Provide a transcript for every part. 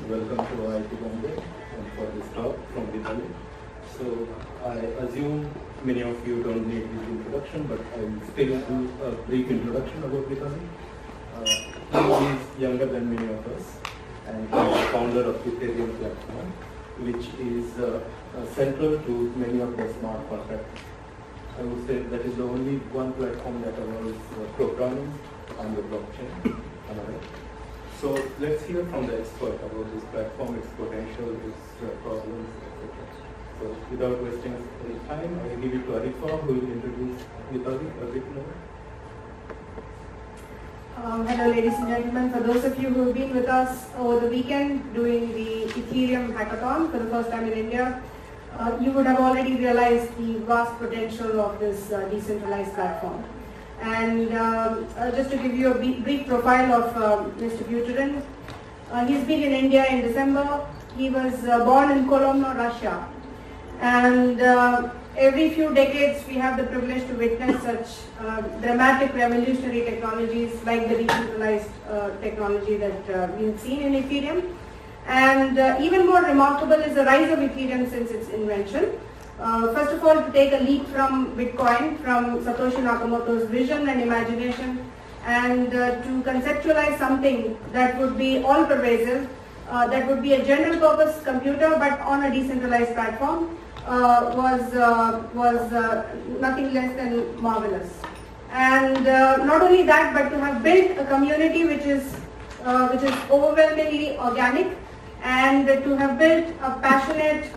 welcome to IIT Mumbai and for this talk from Vitalik. So I assume many of you don't need this introduction, but I will still do a brief introduction about Vitalik. He is younger than many of us and he is the founder of Ethereum platform, which is central to many of the smart contracts. I would say that is the only one platform that allows programming on the blockchain. So let's hear from the expert about this platform, its potential, its problems, etc. So without wasting any time, I will give it to Arifa, who will introduce Vitalik a bit more. Hello ladies and gentlemen, for those of you who have been with us over the weekend doing the Ethereum hackathon for the first time in India, you would have already realized the vast potential of this decentralized platform. And just to give you a brief profile of Mr. Buterin, he's been in India in December. He was born in Kolomna, Russia. And every few decades we have the privilege to witness such dramatic revolutionary technologies like the decentralized technology that we've seen in Ethereum. And even more remarkable is the rise of Ethereum since its invention. First of all, to take a leap from Bitcoin, from Satoshi Nakamoto's vision and imagination, and to conceptualize something that would be all-pervasive, that would be a general-purpose computer but on a decentralized platform, was nothing less than marvelous. And not only that, but to have built a community which is overwhelmingly organic, and to have built a passionate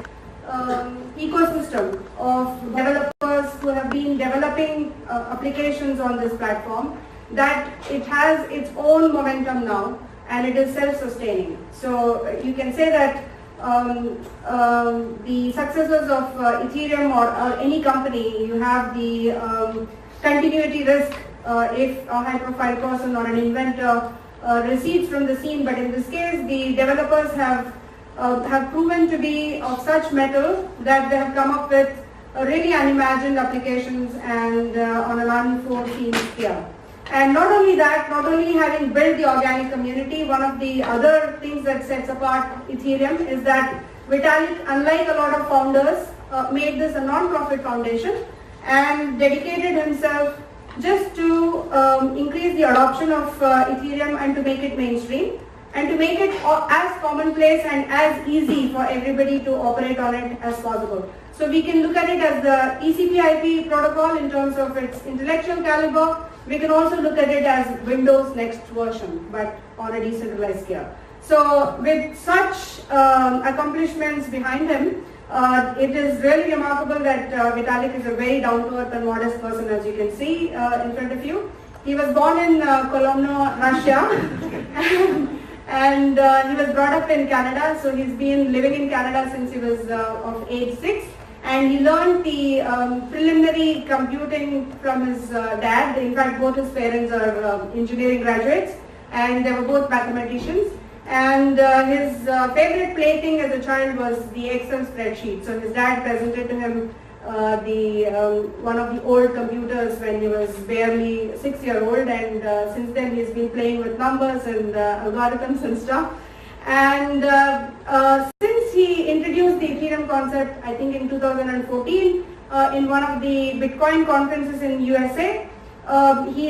ecosystem of developers who have been developing applications on this platform, that it has its own momentum now and it is self-sustaining. So you can say that the successors of Ethereum or any company, you have the continuity risk if a high-profile person or an inventor recedes from the scene, but in this case the developers have proven to be of such metal that they have come up with really unimagined applications and on an unforeseen scale. And not only that, not only having built the organic community, one of the other things that sets apart Ethereum is that Vitalik, unlike a lot of founders, made this a non-profit foundation and dedicated himself just to increase the adoption of Ethereum and to make it mainstream, and to make it as commonplace and as easy for everybody to operate on it as possible. So we can look at it as the TCP/IP protocol in terms of its intellectual caliber. We can also look at it as Windows next version, but on a decentralized scale. So with such accomplishments behind him, it is really remarkable that Vitalik is a very down-to-earth and modest person, as you can see in front of you. He was born in Kolomna, Russia. And he was brought up in Canada, so he's been living in Canada since he was of age 6. And he learned the preliminary computing from his dad. In fact, both his parents are engineering graduates, and they were both mathematicians. And his favorite plaything as a child was the Excel spreadsheet. So his dad presented to him one of the old computers when he was barely 6-year-old, and since then he's been playing with numbers and algorithms and stuff. And since he introduced the Ethereum concept, I think in 2014, in one of the Bitcoin conferences in USA, he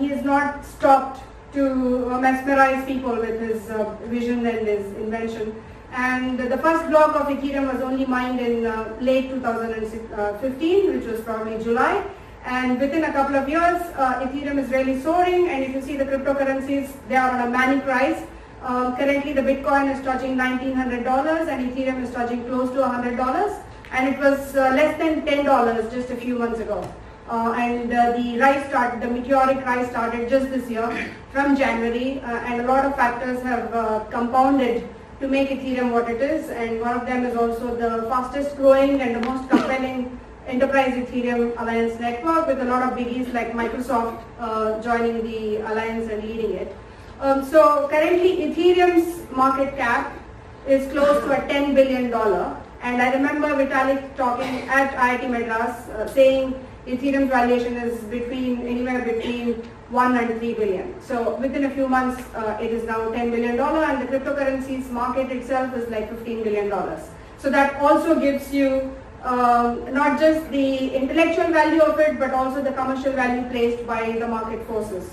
has not stopped to mesmerize people with his vision and his invention. And the first block of Ethereum was only mined in late 2015, which was probably July. And within a couple of years, Ethereum is really soaring. And if you see the cryptocurrencies, they are on a manic rise. Currently, the Bitcoin is touching $1,900 and Ethereum is touching close to $100. And it was less than $10 just a few months ago. The meteoric rise started just this year from January. And a lot of factors have compounded to make Ethereum what it is, and one of them is also the fastest growing and the most compelling enterprise Ethereum Alliance network, with a lot of biggies like Microsoft joining the alliance and leading it. So currently Ethereum's market cap is close to a $10 billion, and I remember Vitalik talking at IIT Madras saying Ethereum's valuation is anywhere between 1 and 3 billion. So within a few months, it is now $10 billion, and the cryptocurrencies market itself is like $15 billion. So that also gives you not just the intellectual value of it, but also the commercial value placed by the market forces,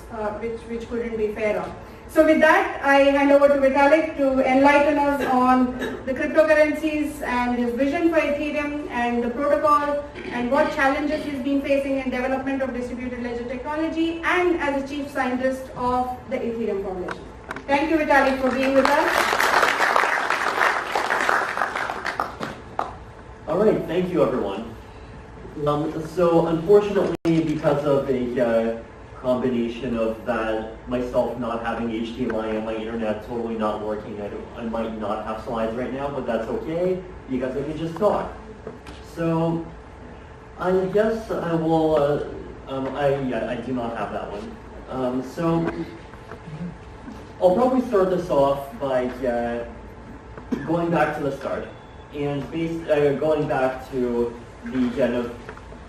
which couldn't be fairer. So with that, I hand over to Vitalik to enlighten us on the cryptocurrencies and his vision for Ethereum and the protocol and what challenges he's been facing in development of distributed ledger technology and as a chief scientist of the Ethereum Foundation. Thank you, Vitalik, for being with us. All right, thank you, everyone. So unfortunately, because of a combination of that, myself not having HDMI and my internet totally not working, I might not have slides right now, but that's okay, because I can just talk. So I guess I will, I do not have that one. So I'll probably start this off by going back to the start. And going back to the kind of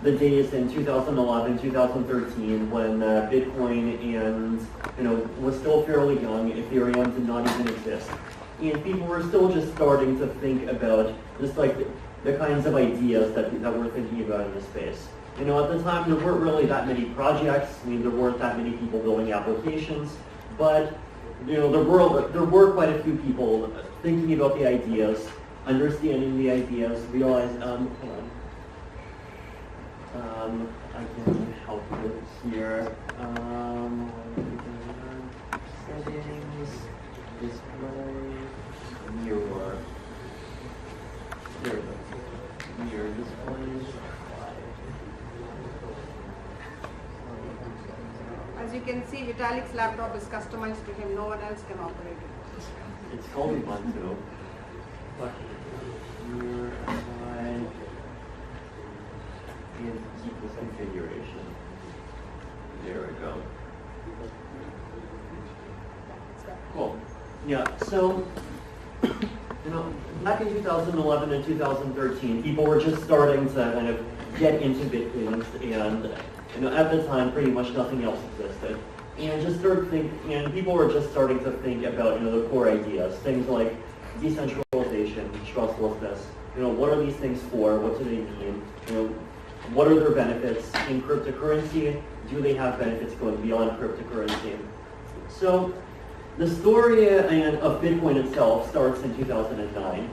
the days in 2011, 2013, when Bitcoin was still fairly young, Ethereum did not even exist, and people were still just starting to think about just like the kinds of ideas that we're thinking about in this space. At the time there weren't really that many projects. I mean, there weren't that many people building applications, but there were quite a few people thinking about the ideas, understanding the ideas, realize, hold on, I can help you here. Settings, display, mirror. There we go. Mirror displays. As you can see, Vitalik's laptop is customized to him. No one else can operate it. It's called Ubuntu. Here, and keep this configuration. There we go. Cool. Yeah, so, back in 2011 and 2013, people were just starting to kind of get into Bitcoins, and at the time, pretty much nothing else existed. And people were just starting to think about, the core ideas, things like decentralization, trustlessness. What are these things for? What do they mean? What are their benefits in cryptocurrency? Do they have benefits going beyond cryptocurrency? So the story of Bitcoin itself starts in 2009,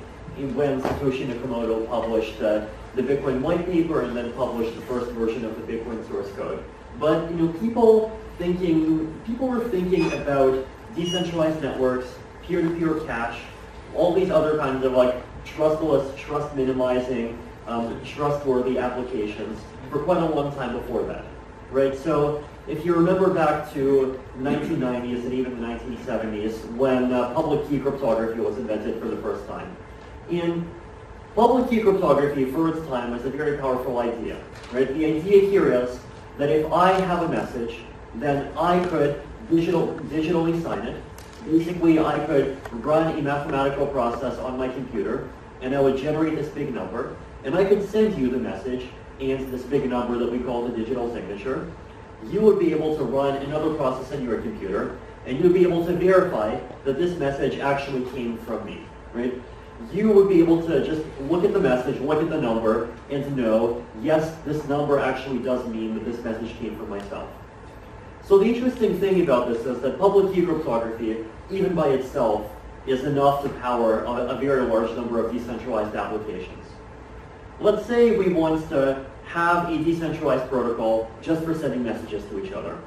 when Satoshi Nakamoto published the Bitcoin white paper and then published the first version of the Bitcoin source code. But people were thinking about decentralized networks, peer-to-peer cash, all these other kinds of trustless, trust minimizing, trustworthy applications for quite a long time before that, right? So if you remember back to the 1990s and even the 1970s when public key cryptography was invented for the first time. And public key cryptography for its time was a very powerful idea, right? The idea here is that if I have a message, then I could digitally sign it. Basically, I could run a mathematical process on my computer, and I would generate this big number, and I could send you the message and this big number that we call the digital signature. You would be able to run another process on your computer, and you'd be able to verify that this message actually came from me, right? You would be able to just look at the message, look at the number, and to know, yes, this number actually does mean that this message came from myself. So the interesting thing about this is that public key cryptography, even by itself, is enough to power a very large number of decentralized applications. Let's say we want to have a decentralized protocol just for sending messages to each other.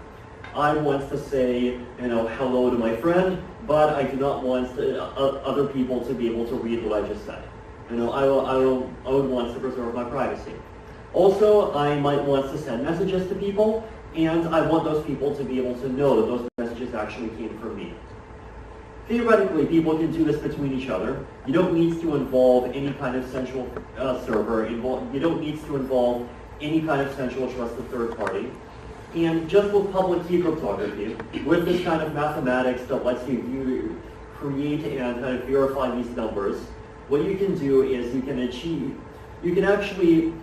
I want to say, hello to my friend, but I do not want other people to be able to read what I just said. I would want to preserve my privacy. Also, I might want to send messages to people, and I want those people to be able to know that those messages actually came from me. Theoretically, people can do this between each other. You don't need to involve any kind of central server. You don't need to involve any kind of central trusted third party. And just with public key cryptography, with this kind of mathematics that lets you create and kind of verify these numbers, what you can do is you can actually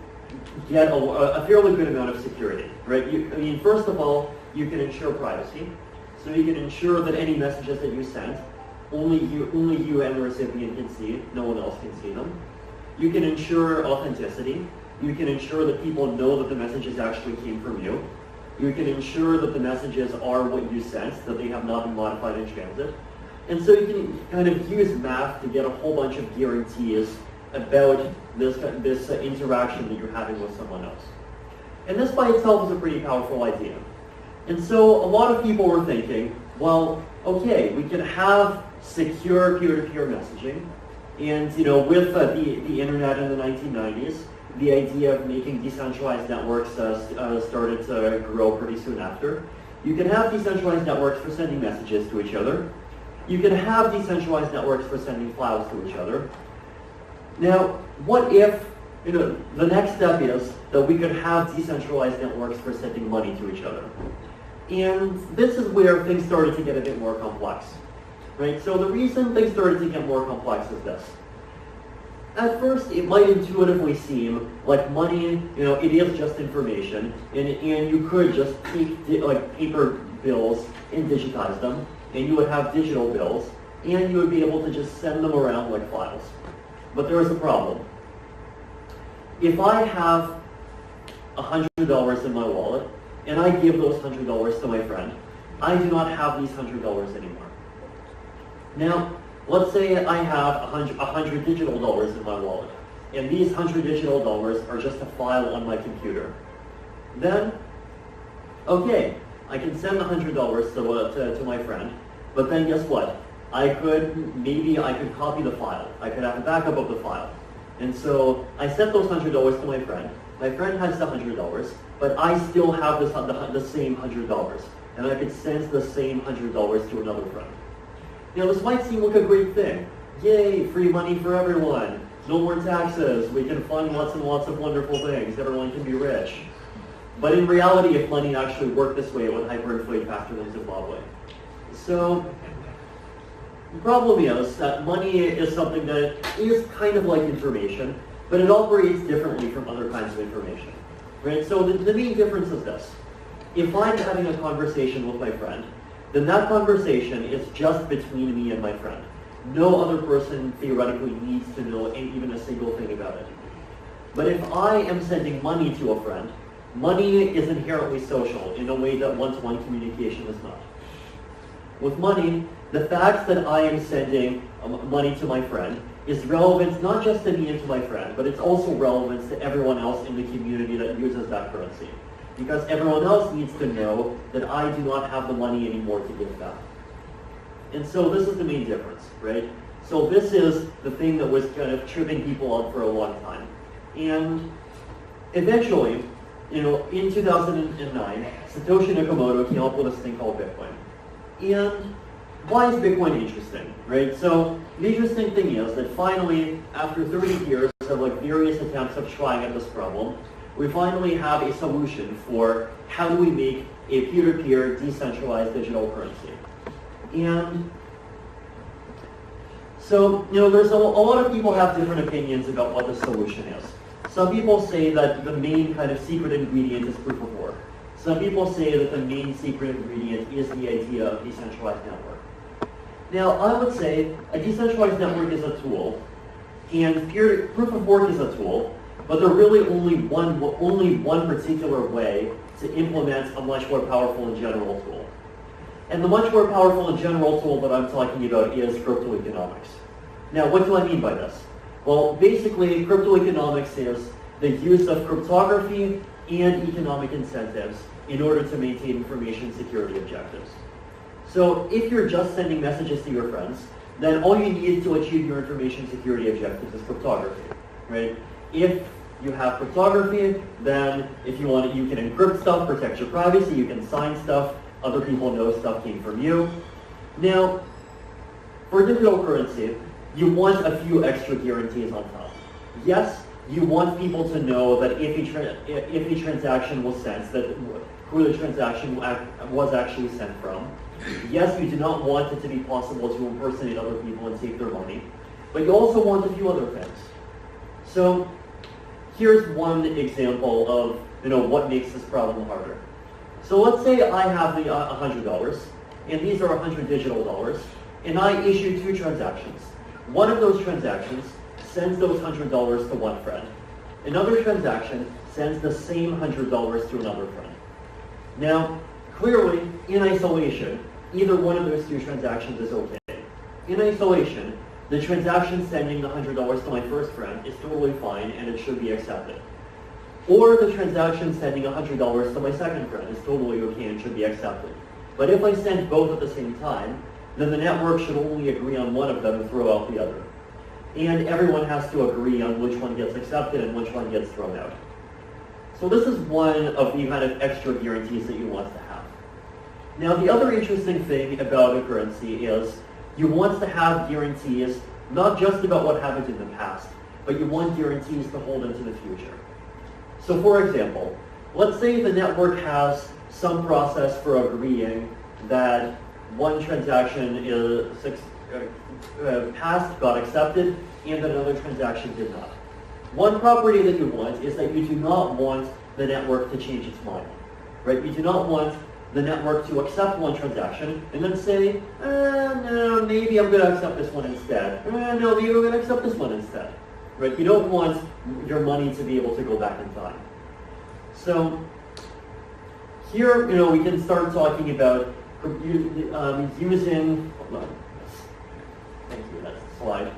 get a fairly good amount of security, right? First of all, you can ensure privacy. So you can ensure that any messages that you send, only you and the recipient can see, no one else can see them. You can ensure authenticity. You can ensure that people know that the messages actually came from you. You can ensure that the messages are what you sent, that they have not been modified in transit. And so you can kind of use math to get a whole bunch of guarantees about this interaction that you're having with someone else. And this by itself is a pretty powerful idea. And so a lot of people were thinking, well, okay, we can have secure peer-to-peer messaging. And with the internet in the 1990s, the idea of making decentralized networks started to grow pretty soon after. You can have decentralized networks for sending messages to each other. You can have decentralized networks for sending files to each other. Now, what if, the next step is that we could have decentralized networks for sending money to each other. And this is where things started to get a bit more complex, right? So the reason things started to get more complex is this. At first, it might intuitively seem like money, it is just information, and you could just take paper bills and digitize them, and you would have digital bills, and you would be able to just send them around like files. But there is a problem. If I have $100 in my wallet, and I give those $100 to my friend, I do not have these $100 anymore. Now, let's say I have 100 digital dollars in my wallet, and these 100 digital dollars are just a file on my computer. Then, okay, I can send $100 to my friend, but then guess what? Maybe I could copy the file. I could have a backup of the file. And so I sent those $100 to my friend. My friend has the $100, but I still have the same $100, and I could send the same $100 to another friend. This might seem like a great thing. Yay, free money for everyone. No more taxes. We can fund lots and lots of wonderful things. Everyone can be rich. But in reality, if money actually worked this way, it would hyperinflate faster than Zimbabwe. So the problem is that money is something that is kind of like information, but it operates differently from other kinds of information. Right? So the main difference is this. If I'm having a conversation with my friend, then that conversation is just between me and my friend. No other person theoretically needs to know even a single thing about it. But if I am sending money to a friend, money is inherently social in a way that one-to-one communication is not. With money, the fact that I am sending money to my friend is relevant not just to me and to my friend, but it's also relevant to everyone else in the community that uses that currency. Because everyone else needs to know that I do not have the money anymore to give them. And so this is the main difference, right? So this is the thing that was kind of tripping people up for a long time. And eventually, in 2009, Satoshi Nakamoto came up with this thing called Bitcoin. And why is Bitcoin interesting, right? So the interesting thing is that finally, after 30 years of various attempts of trying at this problem, we finally have a solution for how do we make a peer-to-peer decentralized digital currency. And so, there's a lot of people have different opinions about what the solution is. Some people say that the main kind of secret ingredient is proof of work. Some people say that the main secret ingredient is the idea of decentralized network. Now, I would say a decentralized network is a tool, and proof of work is a tool, but they're really only one particular way to implement a much more powerful and general tool. And the much more powerful and general tool that I'm talking about is cryptoeconomics. Now, what do I mean by this? Well, basically, cryptoeconomics is the use of cryptography and economic incentives in order to maintain information security objectives. So if you're just sending messages to your friends, then all you need to achieve your information security objectives is cryptography, right? If you have cryptography, then if you want, you can encrypt stuff, protect your privacy, you can sign stuff, other people know stuff came from you. Now, for digital currency, you want a few extra guarantees on top. Yes, you want people to know that if a transaction was sent, that who the transaction was actually sent from. Yes, you do not want it to be possible to impersonate other people and take their money, but you also want a few other things. So here's one example of what makes this problem harder. So let's say I have the $100, and these are 100 digital dollars, and I issue 2 transactions. One of those transactions sends those $100 to one friend. Another transaction sends the same $100 to another friend. Now, clearly, in isolation, either one of those 2 transactions is okay. In isolation, the transaction sending the $100 to my first friend is totally fine and it should be accepted. Or the transaction sending $100 to my second friend is totally okay and should be accepted. But if I send both at the same time, then the network should only agree on one of them and throw out the other. And everyone has to agree on which one gets accepted and which one gets thrown out. So this is one of the kind of extra guarantees that you want to have. Now the other interesting thing about a currency is you want to have guarantees not just about what happened in the past, but you want guarantees to hold into the future. So for example, let's say the network has some process for agreeing that one transaction is passed, got accepted, and that another transaction did not. One property that you want is that you do not want the network to change its mind, right? You do not want the network to accept one transaction and then say, no, maybe I'm going to accept this one instead. No, maybe I'm going to accept this one instead, right? You don't want your money to be able to go back in time. So here, we can start talking about using, hold on. Thank you, that's the slide.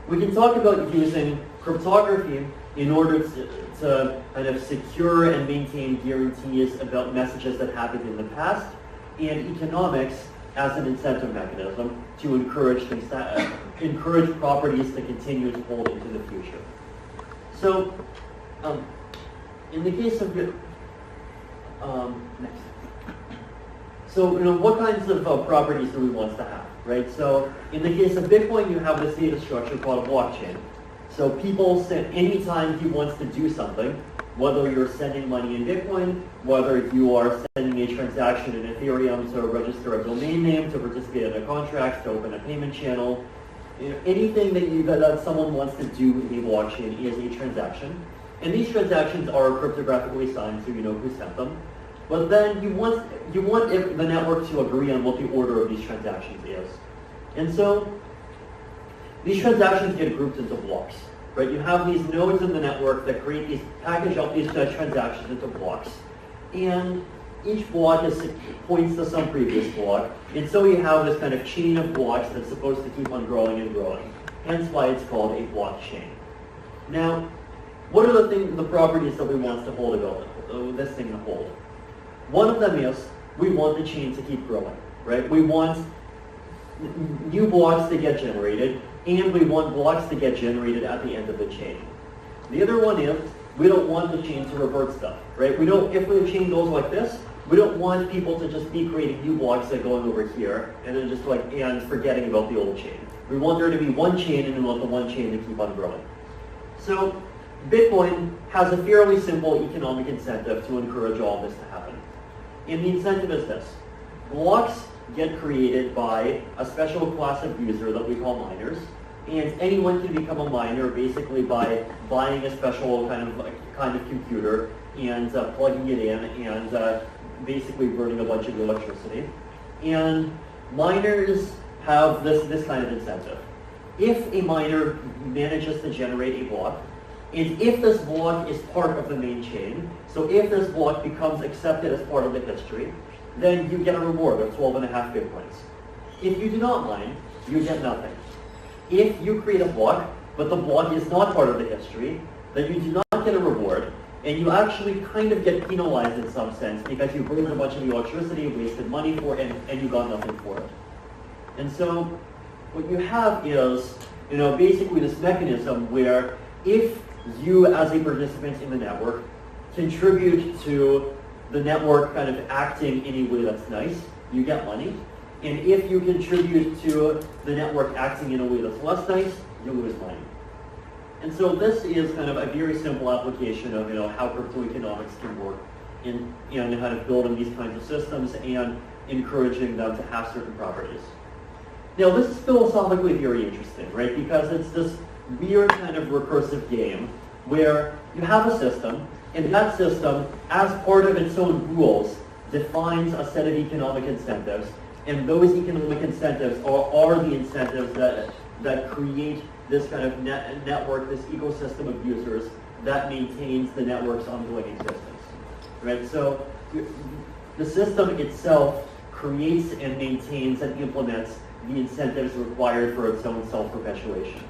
We can talk about using cryptography in order to kind of secure and maintain guarantees about messages that happened in the past, and economics as an incentive mechanism to encourage properties to continue to hold into the future. So, in the case of next. So, what kinds of properties do we want to have, right? So, in the case of Bitcoin, you have this data structure called a blockchain. So people send, anytime he wants to do something, whether you're sending money in Bitcoin, whether you are sending a transaction in Ethereum to register a domain name, to participate in a contract, to open a payment channel, anything that someone wants to do in a blockchain is a transaction. And these transactions are cryptographically signed, so you know who sent them. But then you want the network to agree on what the order of these transactions is. And so these transactions get grouped into blocks, right? You have these nodes in the network that package up these transactions into blocks. And each block points to some previous block. And so you have this kind of chain of blocks that's supposed to keep on growing and growing. Hence why it's called a blockchain. Now, what are the properties that we want to hold about this thing to hold? One of them is we want the chain to keep growing, right? We want new blocks to get generated, and we want blocks to get generated at the end of the chain. The other one is we don't want the chain to revert stuff, right? If the chain goes like this, we don't want people to just be creating new blocks that are going over here and then just and forgetting about the old chain. We want there to be one chain, and we want the one chain to keep on growing. So Bitcoin has a fairly simple economic incentive to encourage all this to happen. And the incentive is this. Blocks get created by a special class of user that we call miners, and anyone can become a miner basically by buying a special kind of computer and plugging it in and basically burning a bunch of electricity. And miners have this kind of incentive. If a miner manages to generate a block, and if this block is part of the main chain, so if this block becomes accepted as part of the history, then you get a reward of 12.5 Bitcoins. If you do not mine, you get nothing. If you create a block, but the block is not part of the history, then you do not get a reward, and you actually kind of get penalized in some sense because you burned a bunch of electricity, wasted money for it, and you got nothing for it. And so what you have is, basically this mechanism where if you as a participant in the network contribute to the network kind of acting in a way that's nice, you get money. And if you contribute to the network acting in a way that's less nice, you lose money. And so this is kind of a very simple application of how cryptoeconomics can work in kind of building these kinds of systems and encouraging them to have certain properties. Now this is philosophically very interesting, right? Because it's this weird kind of recursive game where you have a system, and that system, as part of its own rules, defines a set of economic incentives, and those economic incentives are the incentives that create this kind of network, this ecosystem of users that maintains the network's ongoing existence, right? So the system itself creates and maintains and implements the incentives required for its own self-perpetuation.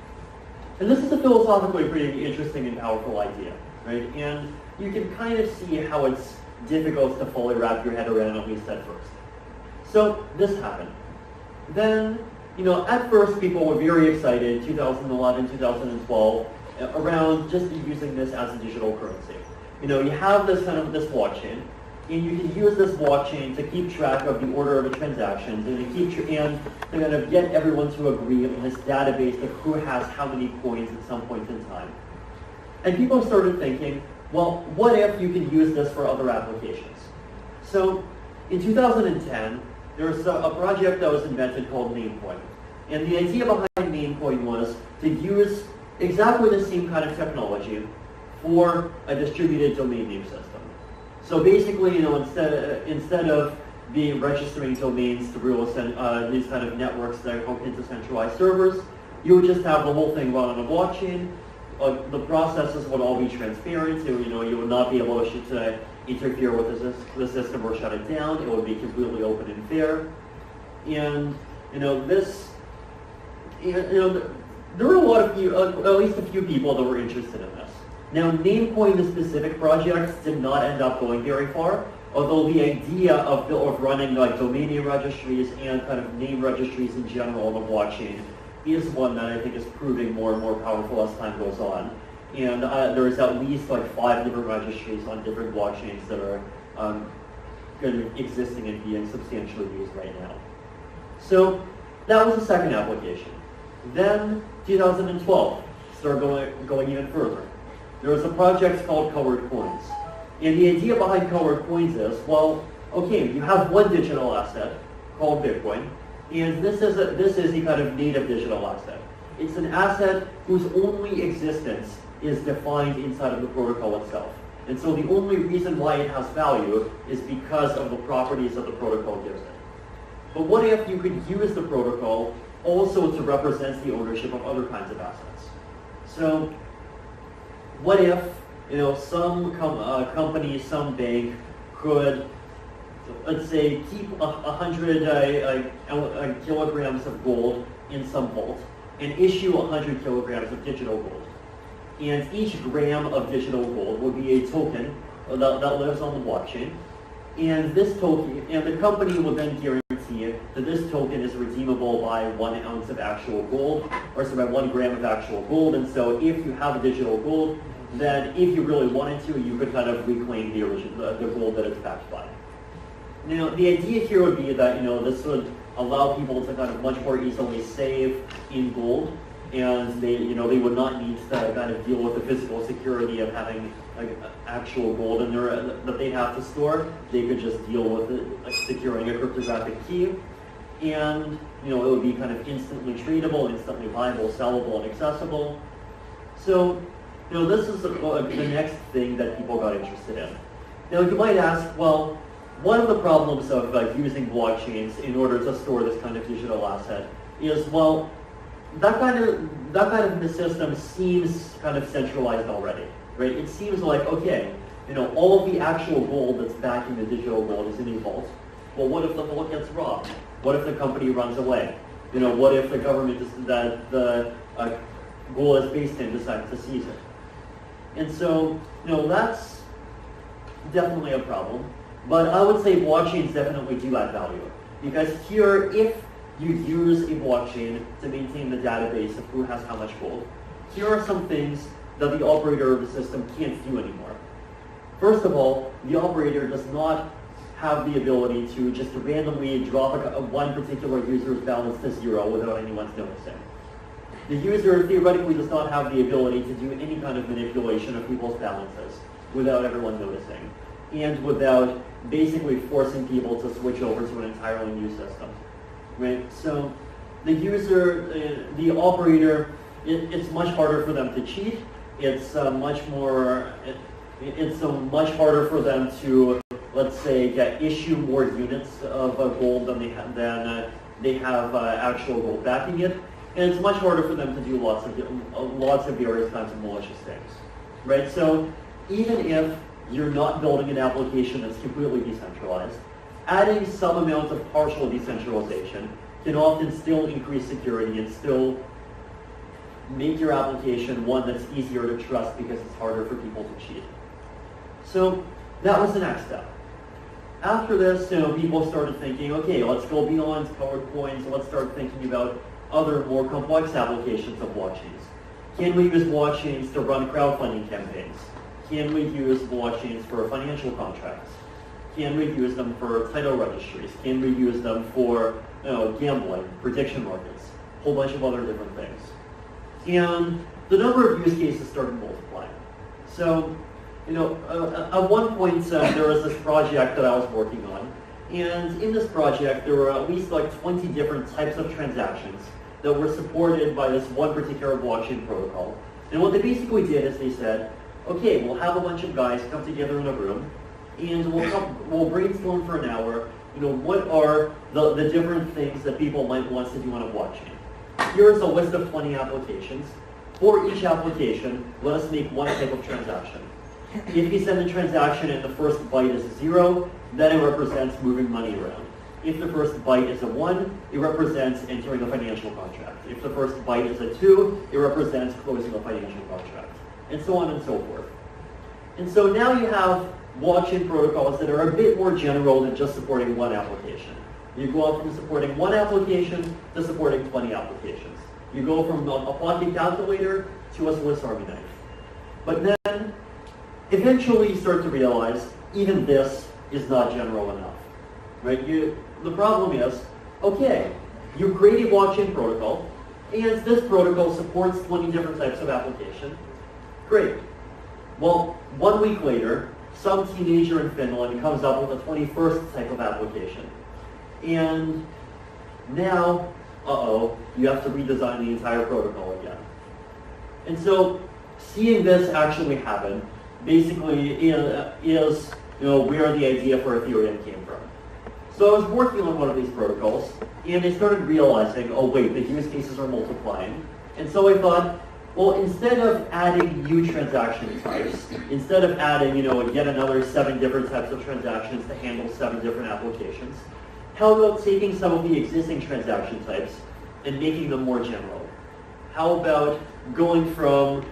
And this is a philosophically pretty interesting and powerful idea, right? And you can kind of see how it's difficult to fully wrap your head around, at least at first. So this happened. Then, at first people were very excited, 2011, 2012, around just using this as a digital currency. You have this blockchain, and you can use this blockchain to keep track of the order of the transactions, and to kind of get everyone to agree on this database of who has how many coins at some point in time. And people started thinking, well, what if you could use this for other applications? So in 2010, there was a project that was invented called Namecoin. And the idea behind Namecoin was to use exactly the same kind of technology for a distributed domain name system. So basically, instead of being registering domains through these kind of networks that hook into centralized servers, you would just have the whole thing run on a blockchain. The processes would all be transparent. So, you would not be able to interfere with the system or shut it down. It would be completely open and fair. And there were a lot of at least a few people that were interested in this. Now, Namecoin, the specific projects, did not end up going very far, although the idea of running like domain name registries and kind of name registries in general on the blockchain is one that I think is proving more and more powerful as time goes on. And there's at least like 5 different registries on different blockchains that are kind of existing and being substantially used right now. So that was the second application. Then 2012 started going even further. There was a project called Colored Coins. And the idea behind Colored Coins is, well, okay, you have one digital asset called Bitcoin, and this is a kind of native digital asset. It's an asset whose only existence is defined inside of the protocol itself. And so the only reason why it has value is because of the properties that the protocol gives it. But what if you could use the protocol also to represent the ownership of other kinds of assets? So what if some company, some bank could, let's say, keep 100 kilograms of gold in some vault and issue 100 kilograms of digital gold. And each gram of digital gold would be a token that lives on the blockchain. And this token, and the company would then guarantee that this token is redeemable by 1 ounce of actual gold, or by 1 gram of actual gold. And so if you have digital gold, then if you really wanted to, you could kind of reclaim the gold that it's backed by. Now, the idea here would be that, this would allow people to kind of much more easily save in gold, and they would not need to kind of deal with the physical security of having like actual gold in there that they have to store. They could just deal with it, like securing a cryptographic key, and it would be kind of instantly tradable, instantly buyable, sellable, and accessible. So this is the next thing that people got interested in. Now you might ask, well, one of the problems of using blockchains in order to store this kind of digital asset is, well, that kind of the system seems kind of centralized already, right? It seems like, okay, all of the actual gold that's backing the digital gold is in a vault. Well, what if the vault gets robbed? What if the company runs away? What if the government that the gold is based in decides to seize it? And so, that's definitely a problem. But I would say blockchains definitely do add value. Because here, if you use a blockchain to maintain the database of who has how much gold, here are some things that the operator of the system can't do anymore. First of all, the operator does not have the ability to just randomly drop one particular user's balance to 0 without anyone's noticing. The user theoretically does not have the ability to do any kind of manipulation of people's balances without everyone noticing, and without basically forcing people to switch over to an entirely new system. Right? So the user, the operator, it's much harder for them to cheat, it's much harder for them to, let's say, issue more units of gold than they have actual gold backing it, and it's much harder for them to do lots of various kinds of malicious things, right? So even if you're not building an application that's completely decentralized, adding some amount of partial decentralization can often still increase security and still make your application one that's easier to trust because it's harder for people to cheat. So that was the next step. After this, people started thinking, okay, let's go beyond colored coins, let's start thinking about other more complex applications of blockchains. Can we use blockchains to run crowdfunding campaigns? Can we use blockchains for financial contracts? Can we use them for title registries? Can we use them for gambling, prediction markets, a whole bunch of other different things? And the number of use cases started multiplying. So, at one point there was this project that I was working on, and in this project there were at least like 20 different types of transactions that were supported by this one particular blockchain protocol. And what they basically did is they said, okay, we'll have a bunch of guys come together in a room, and we'll brainstorm for an hour, what are the different things that people might want to do on a blockchain. Here's a list of 20 applications. For each application, let us make one type of transaction. If you send a transaction and the first byte is a 0, then it represents moving money around. If the first byte is a 1, it represents entering a financial contract. If the first byte is a 2, it represents closing a financial contract, and so on and so forth. And so now you have blockchain protocols that are a bit more general than just supporting one application. You go up from supporting one application to supporting 20 applications. You go from a pocket calculator to a Swiss Army knife. But then, eventually you start to realize even this is not general enough, right? The problem is, okay, you create a blockchain protocol, and this protocol supports 20 different types of application. Great. Well, 1 week later, some teenager in Finland comes up with a 21st type of application. And now, you have to redesign the entire protocol again. And so, seeing this actually happen basically is where the idea for Ethereum came from. So I was working on one of these protocols, and I started realizing, oh wait, the use cases are multiplying. And so I thought, well, instead of adding new transaction types, instead of adding, yet another 7 different types of transactions to handle 7 different applications, how about taking some of the existing transaction types and making them more general? How about going from,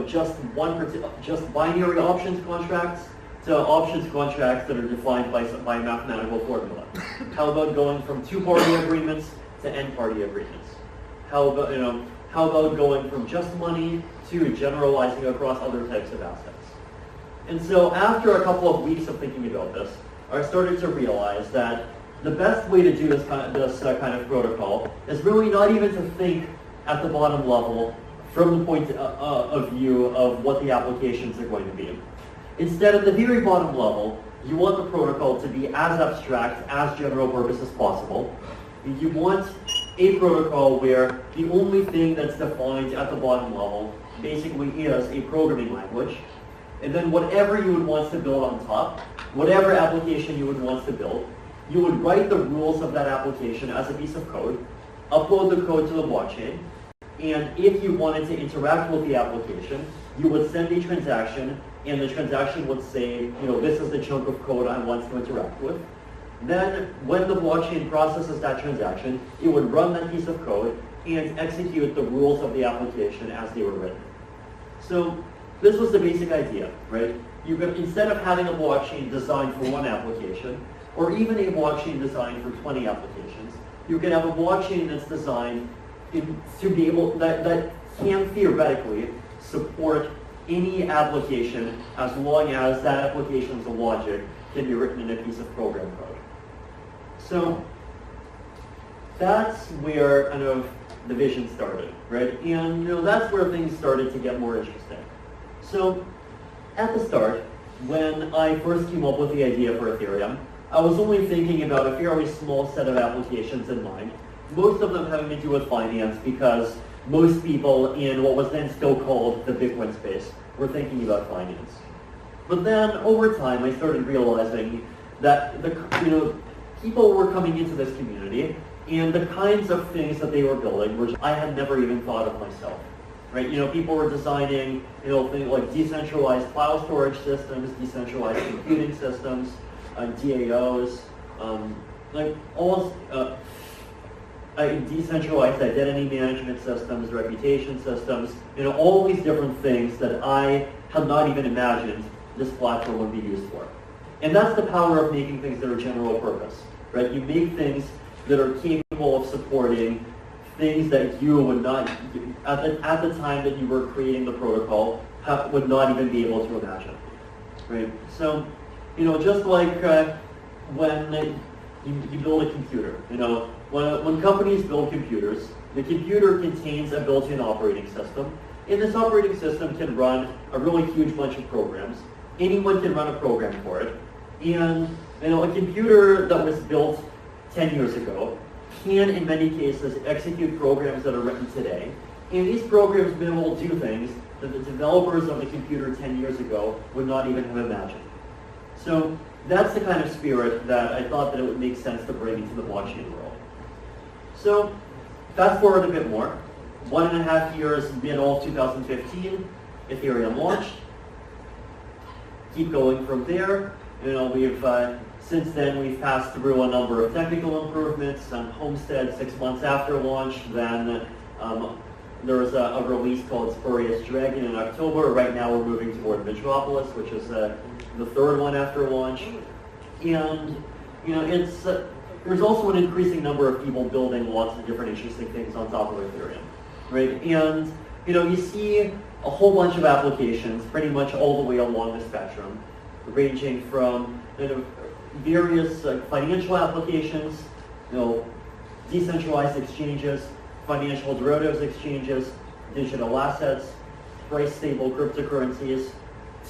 just binary options contracts to options contracts that are defined by a mathematical formula? How about going from 2-party agreements to n-party agreements? How about going from just money to generalizing across other types of assets? And so after a couple of weeks of thinking about this, I started to realize that the best way to do this kind of protocol is really not even to think at the bottom level from the point of view of what the applications are going to be. Instead, at the very bottom level, you want the protocol to be as abstract, as general purpose as possible. You want a protocol where the only thing that's defined at the bottom level basically is a programming language. And then whatever you would want to build on top, whatever application you would want to build, you would write the rules of that application as a piece of code, upload the code to the blockchain, and if you wanted to interact with the application, you would send a transaction, and the transaction would say, this is the chunk of code I want to interact with. Then, when the blockchain processes that transaction, it would run that piece of code and execute the rules of the application as they were written. So, this was the basic idea, right? You could, instead of having a blockchain designed for one application, or even a blockchain designed for 20 applications, you could have a blockchain that's designed to be able, that can theoretically support any application as long as that application's logic can be written in a piece of program code. So that's where kind of the vision started, right? And that's where things started to get more interesting. So at the start, when I first came up with the idea for Ethereum, I was only thinking about a fairly small set of applications in mind, most of them having to do with finance because most people in what was then still called the Bitcoin space were thinking about finance. But then over time, I started realizing that people were coming into this community, and the kinds of things that they were building, which I had never even thought of myself. Right? People were designing, things like decentralized file storage systems, decentralized computing systems, DAOs, decentralized identity management systems, reputation systems, all these different things that I had not even imagined this platform would be used for. And that's the power of making things that are general purpose, right? You make things that are capable of supporting things that you would not, at the time that you were creating the protocol, would not even be able to imagine, right? So, just like when you build a computer, when companies build computers, the computer contains a built-in operating system, and this operating system can run a really huge bunch of programs. Anyone can run a program for it, and a computer that was built 10 years ago can, in many cases, execute programs that are written today. And these programs will do things that the developers of the computer 10 years ago would not even have imagined. So that's the kind of spirit that I thought that it would make sense to bring into the blockchain world. So fast forward a bit more. 1.5 years, mid-all 2015, Ethereum launched. Keep going from there. Since then, we've passed through a number of technical improvements. On Homestead, 6 months after launch, then there was a release called Spurious Dragon in October. Right now, we're moving toward Metropolis, which is the third one after launch. And there's also an increasing number of people building lots of different interesting things on top of Ethereum, right? And you see a whole bunch of applications, pretty much all the way along the spectrum, ranging from various financial applications, decentralized exchanges, financial derivatives exchanges, digital assets, price-stable cryptocurrencies,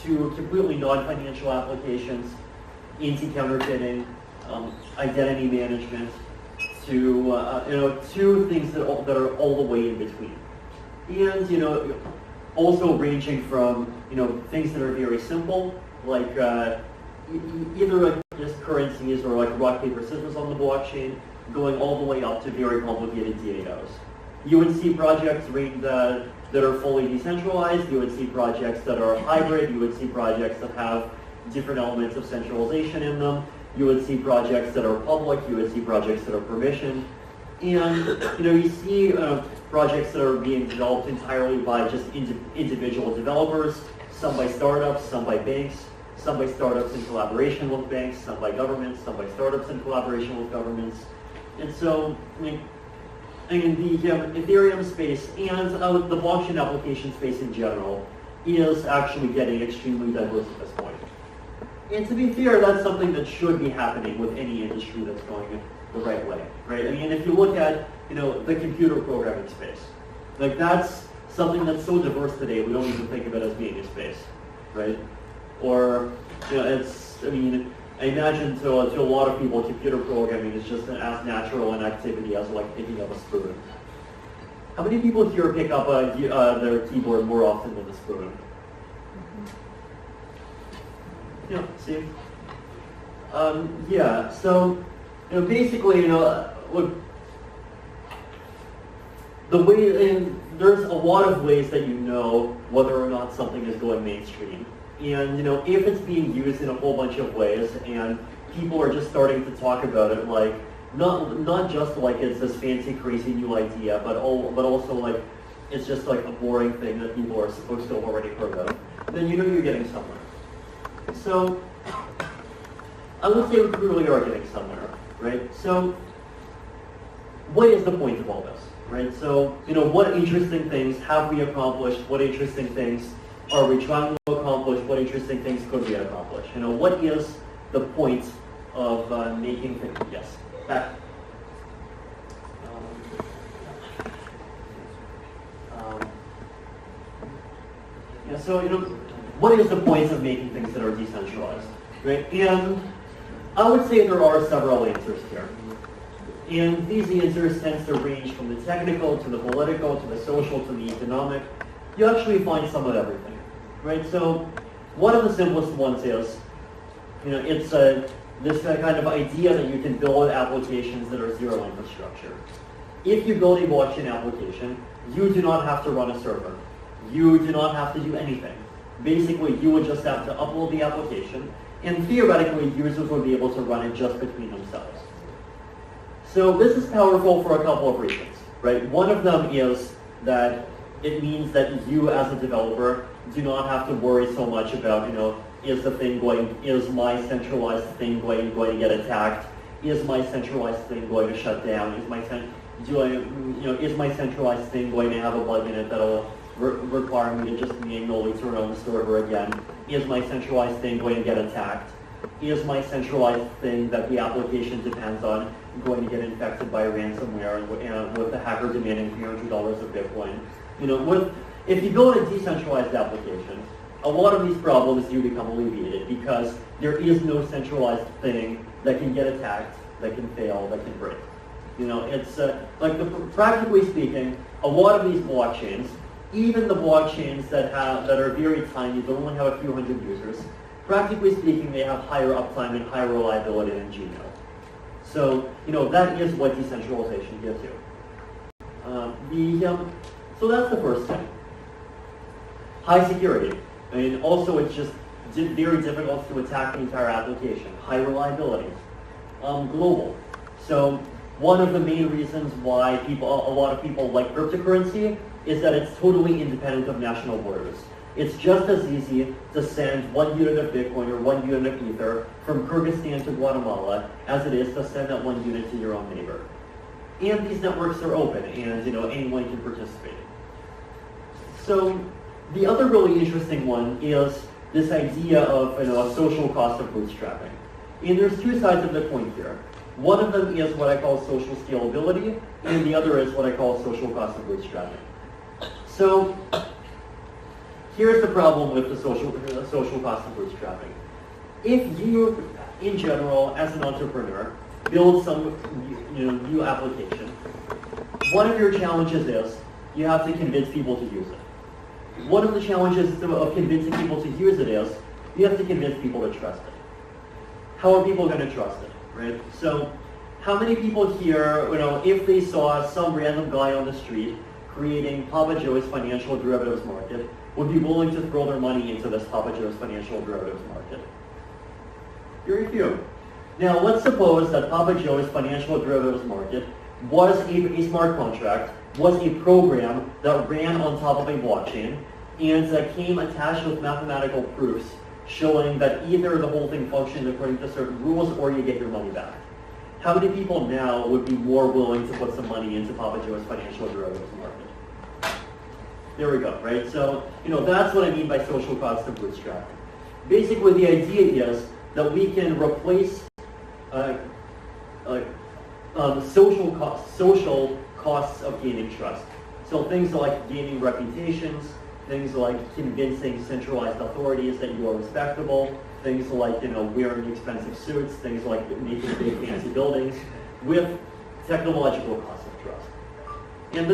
to completely non-financial applications, anti-counterfeiting, identity management, to things that are all the way in between, and also ranging from things that are very simple, like either just currencies or like rock, paper, scissors on the blockchain, going all the way up to very complicated DAOs. You would see projects that are fully decentralized. You would see projects that are hybrid. You would see projects that have different elements of centralization in them. You would see projects that are public. You would see projects that are permissioned. And you see projects that are being developed entirely by just individual developers, some by startups, some by banks, some by startups in collaboration with banks, some by governments, some by startups in collaboration with governments. And so, in the Ethereum space and the blockchain application space in general is actually getting extremely diverse at this point. And to be fair, that's something that should be happening with any industry that's going the right way, right? I mean, if you look at, the computer programming space, like that's something that's so diverse today, we don't even think of it as being a space, right? Or, I imagine to a lot of people, computer programming is just as natural an activity as like picking up a spoon. How many people here pick up their keyboard more often than a spoon? Yeah, see? So, basically, look, there's a lot of ways that you know whether or not something is going mainstream. And, if it's being used in a whole bunch of ways and people are just starting to talk about it, like, not just like it's this fancy, crazy new idea, but also like it's just like a boring thing that people are supposed to have already heard of, then you're getting somewhere. So, I would say we really are getting somewhere, right? So, what is the point of all this, right? So, what interesting things have we accomplished? What interesting things are we trying to accomplish? What interesting things could we accomplish? What is the point of making things? Yes, back. So, what is the point of making things that are decentralized, right? And I would say there are several answers here. And these answers tend to range from the technical to the political to the social to the economic. You actually find some of everything, right? So one of the simplest ones is, it's this kind of idea that you can build applications that are zero infrastructure. If you build a blockchain application, you do not have to run a server. You do not have to do anything. Basically, you would just have to upload the application, and theoretically, users would be able to run it just between themselves. So this is powerful for a couple of reasons, right? One of them is that it means that you as a developer do not have to worry so much about, is my centralized thing going to get attacked? Is my centralized thing going to shut down? Is my centralized thing going to have a bug in it that'll require me to just manually turn on the server again? Is my centralized thing going to get attacked? Is my centralized thing that the application depends on going to get infected by ransomware and with the hacker demanding $300 of Bitcoin? If you build a decentralized application, a lot of these problems do become alleviated because there is no centralized thing that can get attacked, that can fail, that can break. Practically speaking, a lot of these blockchains, even the blockchains that are very tiny, that only have a few hundred users, practically speaking, they have higher uptime and higher reliability than Gmail. So, that is what decentralization gives you. So that's the first thing. High security. Also it's just very difficult to attack the entire application. High reliability. Global. So one of the main reasons why a lot of people like cryptocurrency is that it's totally independent of national borders. It's just as easy to send 1 unit of Bitcoin or 1 unit of Ether from Kyrgyzstan to Guatemala as it is to send that 1 unit to your own neighbor. And these networks are open, and anyone can participate. So the other really interesting one is this idea of a social cost of bootstrapping. And there's two sides of the coin here. One of them is what I call social scalability, and the other is what I call social cost of bootstrapping. So here's the problem with the social cost of bootstrapping. If you, in general, as an entrepreneur, build some new application, one of your challenges is you have to convince people to use it. One of the challenges of convincing people to use it is you have to convince people to trust it. How are people going to trust it, right? So how many people here, if they saw some random guy on the street creating Papa Joe's financial derivatives market, would be willing to throw their money into this Papa Joe's financial derivatives market? Very few. Now let's suppose that Papa Joe's financial derivatives market was a smart contract, was a program that ran on top of a blockchain, and that came attached with mathematical proofs showing that either the whole thing functioned according to certain rules or you get your money back. How many people now would be more willing to put some money into Papa Joe's financial derivatives market? There we go, right? So, that's what I mean by social cost of bootstrapping. Basically, the idea is that we can replace social costs of gaining trust. So things like gaining reputations, things like convincing centralized authorities that you are respectable, things like wearing expensive suits, things like making big fancy buildings, with technological costs of trust. And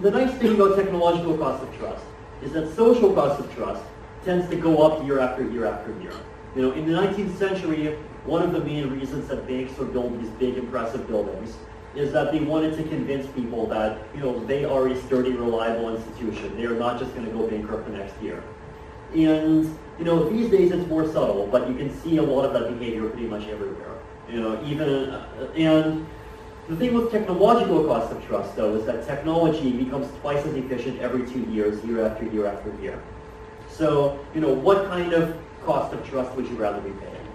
the nice thing about technological costs of trust is that social costs of trust tends to go up year after year after year. In the 19th century, one of the main reasons that banks would build these big, impressive buildings is that they wanted to convince people that they are a sturdy, reliable institution. They are not just going to go bankrupt the next year. And these days it's more subtle, but you can see a lot of that behavior pretty much everywhere. And the thing with technological cost of trust, though, is that technology becomes twice as efficient every 2 years, year after year after year. So, what kind of cost of trust would you rather be paying?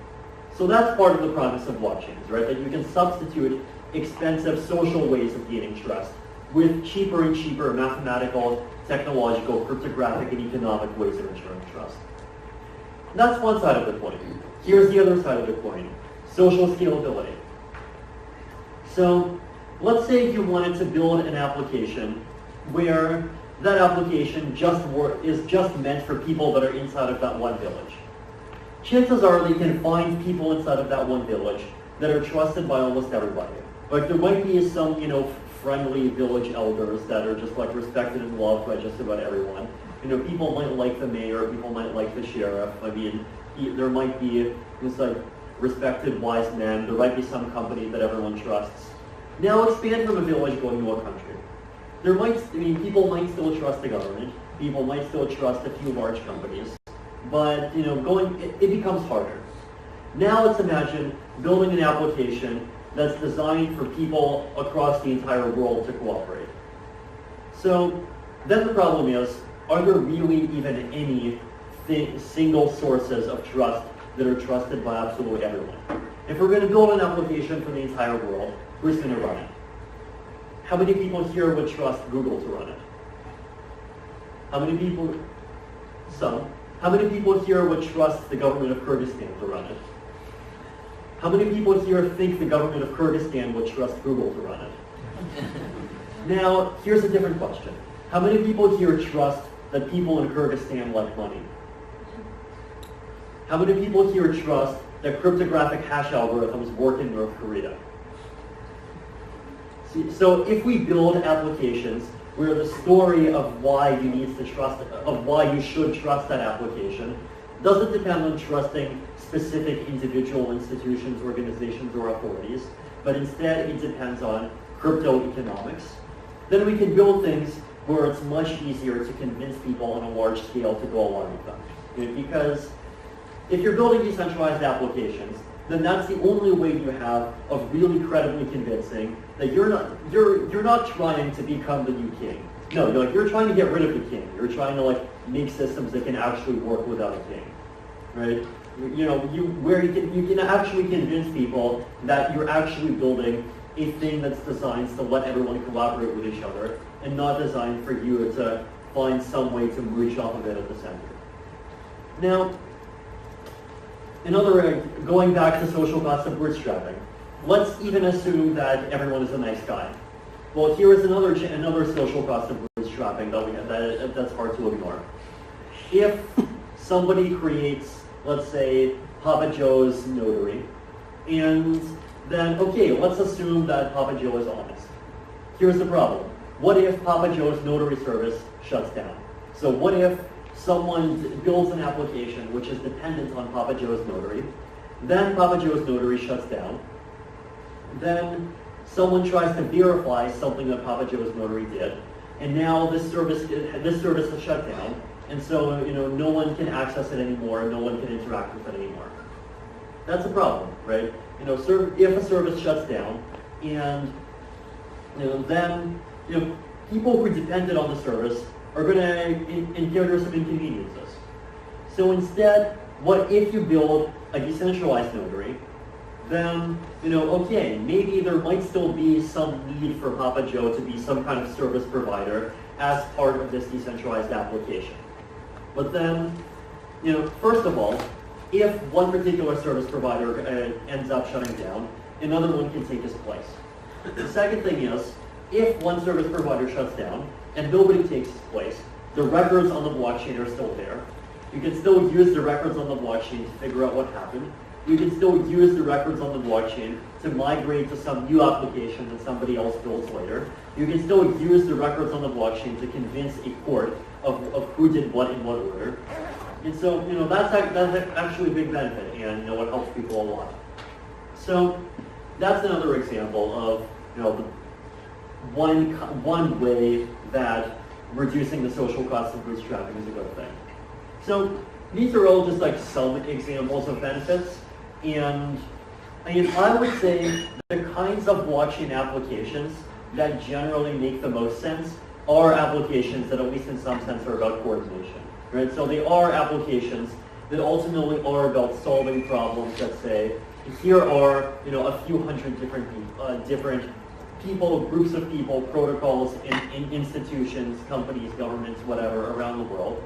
So that's part of the promise of blockchains, right? That you can substitute expensive social ways of gaining trust with cheaper and cheaper mathematical, technological, cryptographic, and economic ways of ensuring trust. That's one side of the coin. Here's the other side of the coin, social scalability. So let's say you wanted to build an application where that application is just meant for people that are inside of that one village. Chances are they can find people inside of that one village that are trusted by almost everybody. Like there might be some, friendly village elders that are just like respected and loved by just about everyone. People might like the mayor, people might like the sheriff. I mean, there might be this like respected wise men. There might be some company that everyone trusts. Now expand from a village going to a country. People might still trust the government. People might still trust a few large companies. But, it becomes harder. Now let's imagine building an application that's designed for people across the entire world to cooperate. So then the problem is, are there really even any single sources of trust that are trusted by absolutely everyone? If we're going to build an application for the entire world, who's going to run it? How many people here would trust Google to run it? How many people? Some. How many people here would trust the government of Kyrgyzstan to run it? How many people here think the government of Kyrgyzstan would trust Google to run it? Now, here's a different question. How many people here trust that people in Kyrgyzstan like money? How many people here trust that cryptographic hash algorithms work in North Korea? So if we build applications where the story of why you need to trust, of why you should trust that application, doesn't depend on trusting specific individual institutions, organizations, or authorities, but instead it depends on cryptoeconomics, then we can build things where it's much easier to convince people on a large scale to go along with them. Because if you're building decentralized applications, then that's the only way you have of really credibly convincing that you're not trying to become the new king. No, you're trying to get rid of the king. You're trying to make systems that can actually work without a king, right? You can actually convince people that you're actually building a thing that's designed to let everyone collaborate with each other and not designed for you to find some way to mooch off of it at the center. Now, going back to social costs of bootstrapping, let's even assume that everyone is a nice guy. Well, here is another social cost of bootstrapping that's hard to ignore. If somebody creates, let's say, Papa Joe's notary, and then, okay, let's assume that Papa Joe is honest. Here's the problem. What if Papa Joe's notary service shuts down? So what if someone builds an application which is dependent on Papa Joe's notary, then Papa Joe's notary shuts down, then someone tries to verify something that Papa Joe's notary did, and now this service is shut down, and so no one can access it anymore, no one can interact with it anymore. That's a problem, right? If a service shuts down, and then people who depended on the service are going to encounter some inconveniences. So instead, what if you build a decentralized notary? Then, okay, maybe there might still be some need for Papa Joe to be some kind of service provider as part of this decentralized application. But then, first of all, if one particular service provider ends up shutting down, another one can take his place. The second thing is, if one service provider shuts down and nobody takes his place, the records on the blockchain are still there. You can still use the records on the blockchain to figure out what happened. You can still use the records on the blockchain to migrate to some new application that somebody else builds later. You can still use the records on the blockchain to convince a court of who did what in what order. And so, that's actually a big benefit, and it helps people a lot. So that's another example of one way that reducing the social costs of bootstrapping is a good thing. So these are all just some examples of benefits, and I would say the kinds of blockchain applications that generally make the most sense are applications that, at least in some sense, are about coordination, right? So they are applications that ultimately are about solving problems that say, here are a few hundred different people, groups of people, protocols, in institutions, companies, governments, whatever, around the world.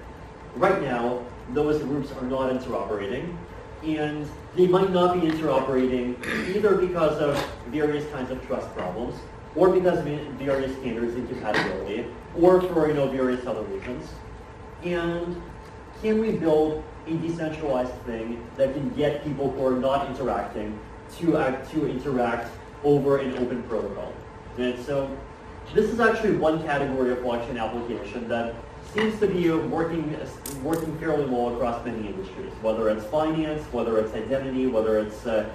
Right now, those groups are not interoperating, and they might not be interoperating either because of various kinds of trust problems, or because of various standards and compatibility, or for various other reasons. And can we build a decentralized thing that can get people who are not interacting to interact over an open protocol. And so this is actually one category of blockchain application that seems to be working fairly well across many industries, whether it's finance, whether it's identity, whether it's a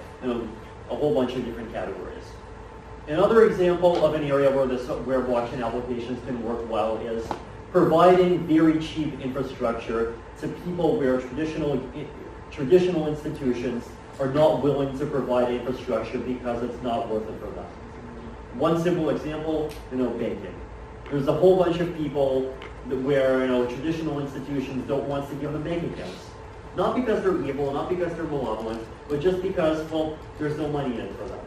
whole bunch of different categories. Another example of an area where blockchain applications can work well is providing very cheap infrastructure to people where traditional institutions are not willing to provide infrastructure because it's not worth it for them. One simple example, banking. There's a whole bunch of people where traditional institutions don't want to give them bank accounts. Not because they're evil, not because they're malevolent, but just because, well, there's no money in it for them.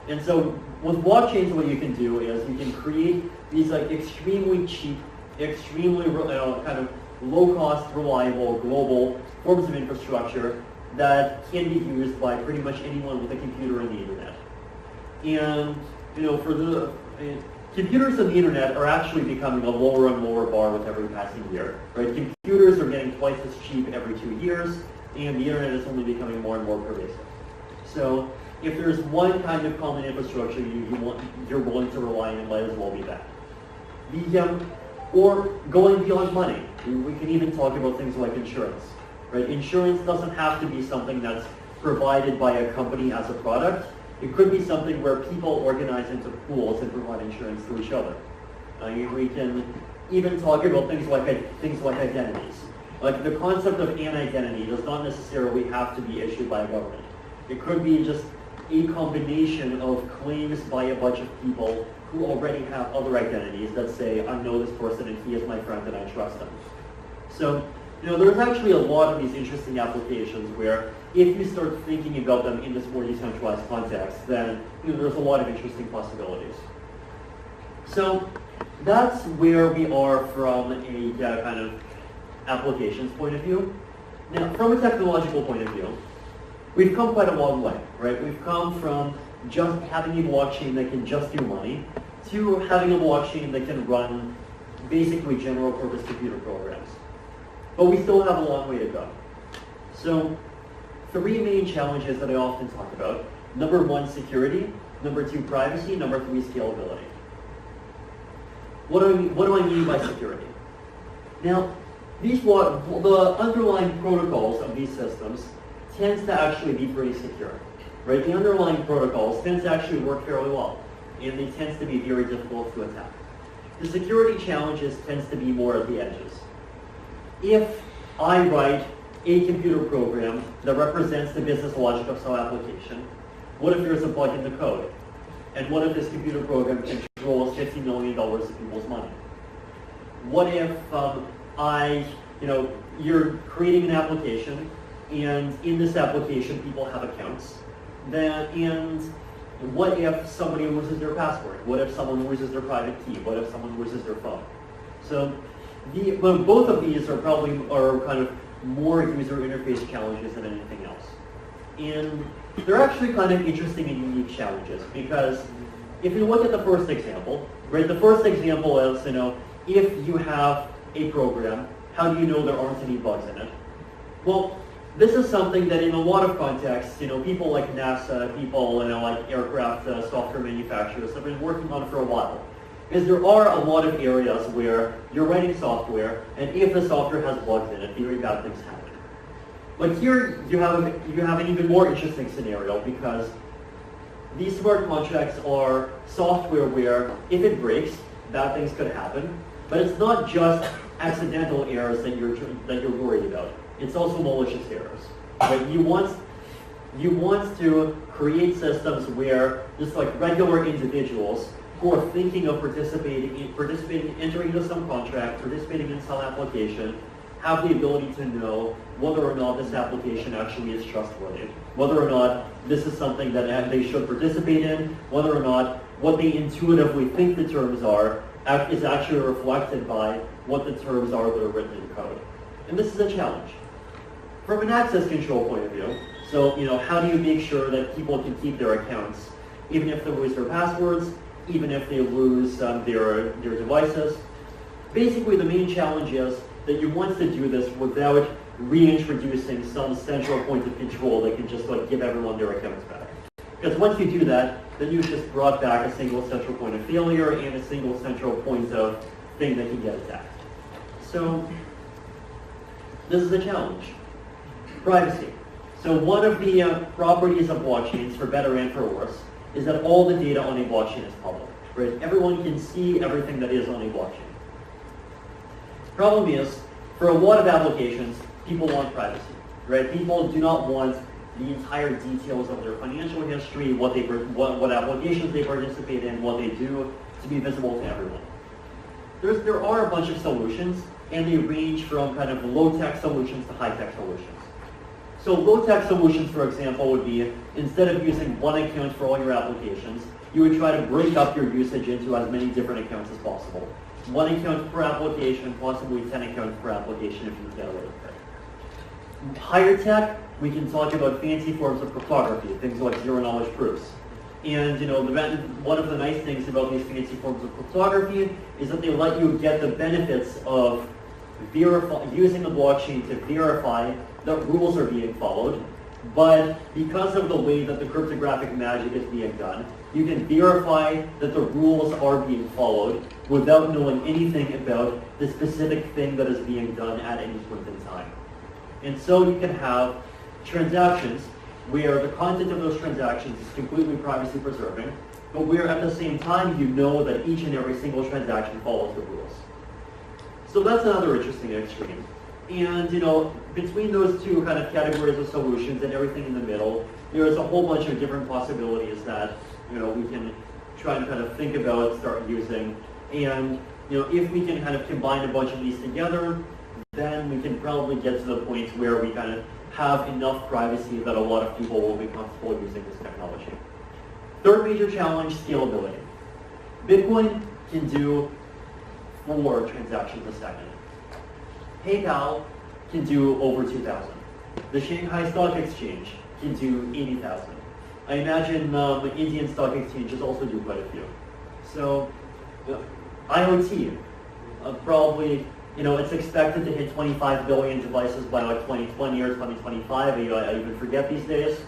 And so with blockchains, what you can do is you can create these extremely cheap, extremely kind of low-cost, reliable, global forms of infrastructure that can be used by pretty much anyone with a computer and the internet. And for the computers and the internet are actually becoming a lower and lower bar with every passing year. Right? Computers are getting twice as cheap every 2 years, and the internet is only becoming more and more pervasive. So if there's one kind of common infrastructure you're willing to rely on, it might as well be that. Or going beyond money. We can even talk about things like insurance. Right? Insurance doesn't have to be something that's provided by a company as a product. It could be something where people organize into pools and provide insurance to each other. We can even talk about things like identities. Like the concept of an identity does not necessarily have to be issued by a government. It could be just a combination of claims by a bunch of people who already have other identities that say, I know this person and he is my friend and I trust him. So, there's actually a lot of these interesting applications where if you start thinking about them in this more decentralized context, then there's a lot of interesting possibilities. So that's where we are from a kind of applications point of view. Now, from a technological point of view, we've come quite a long way, right? We've come from just having a blockchain that can just do money to having a blockchain that can run basically general purpose computer programs. But we still have a long way to go. So 3 main challenges that I often talk about. Number 1, security. Number 2, privacy. Number 3, scalability. What do I mean by security? Now, the underlying protocols of these systems tends to actually be pretty secure. Right? The underlying protocols tend to actually work fairly well, and they tend to be very difficult to attack. The security challenges tends to be more at the edges. If I write a computer program that represents the business logic of some application, what if there's a bug in the code? And what if this computer program controls $50 million of people's money? What if you're creating an application, and in this application people have accounts, and what if somebody loses their password? What if someone loses their private key? What if someone loses their phone? So both of these are kind of more user interface challenges than anything else. And they're actually kind of interesting and unique challenges because if you look at the first example, right, the first example is, if you have a program, how do you know there aren't any bugs in it? Well, this is something that in a lot of contexts, people like NASA, people like aircraft software manufacturers have been working on for a while. Because there are a lot of areas where you're writing software, and if the software has bugs in it, very bad things happen. But here you have an even more interesting scenario because these smart contracts are software where if it breaks, bad things could happen. But it's not just accidental errors that you're worried about. It's also malicious errors. Right? You want to create systems where just like regular individuals who are thinking of participating, entering into some contract, participating in some application, have the ability to know whether or not this application actually is trustworthy, whether or not this is something that they should participate in, whether or not what they intuitively think the terms are is actually reflected by what the terms are that are written in code. And this is a challenge. From an access control point of view, so how do you make sure that people can keep their accounts, even if they lose their passwords, even if they lose their devices? Basically, the main challenge is that you want to do this without reintroducing some central point of control that can just give everyone their accounts back. Because once you do that, then you've just brought back a single central point of failure and a single central point of thing that can get attacked. So this is a challenge. Privacy. So one of the properties of blockchains, for better and for worse, is that all the data on a blockchain is public. Right? Everyone can see everything that is on a blockchain. Problem is, for a lot of applications, people want privacy. Right? People do not want the entire details of their financial history, what applications they participate in, what they do, to be visible to everyone. There are a bunch of solutions, and they range from kind of low-tech solutions to high-tech solutions. So low-tech solutions, for example, would be, instead of using one account for all your applications, you would try to break up your usage into as many different accounts as possible. One account per application, possibly 10 accounts per application if you can get away with it. Higher tech, we can talk about fancy forms of cryptography, things like zero-knowledge proofs. And one of the nice things about these fancy forms of cryptography is that they let you get the benefits of using the blockchain to verify that rules are being followed. But because of the way that the cryptographic magic is being done, you can verify that the rules are being followed without knowing anything about the specific thing that is being done at any point in time. And so you can have transactions where the content of those transactions is completely privacy preserving, but where at the same time you know that each and every single transaction follows the rules. So that's another interesting extreme. And between those two kind of categories of solutions and everything in the middle, there's a whole bunch of different possibilities that we can try and kind of think about, start using. And if we can kind of combine a bunch of these together, then we can probably get to the point where we kind of have enough privacy that a lot of people will be comfortable using this technology. Third major challenge, scalability. Bitcoin can do 4 transactions a second. PayPal can do over 2,000. The Shanghai Stock Exchange can do 80,000. I imagine the Indian stock exchanges also do quite a few. So IoT, probably, it's expected to hit 25 billion devices by like 2020 or 2025. I even forget these days.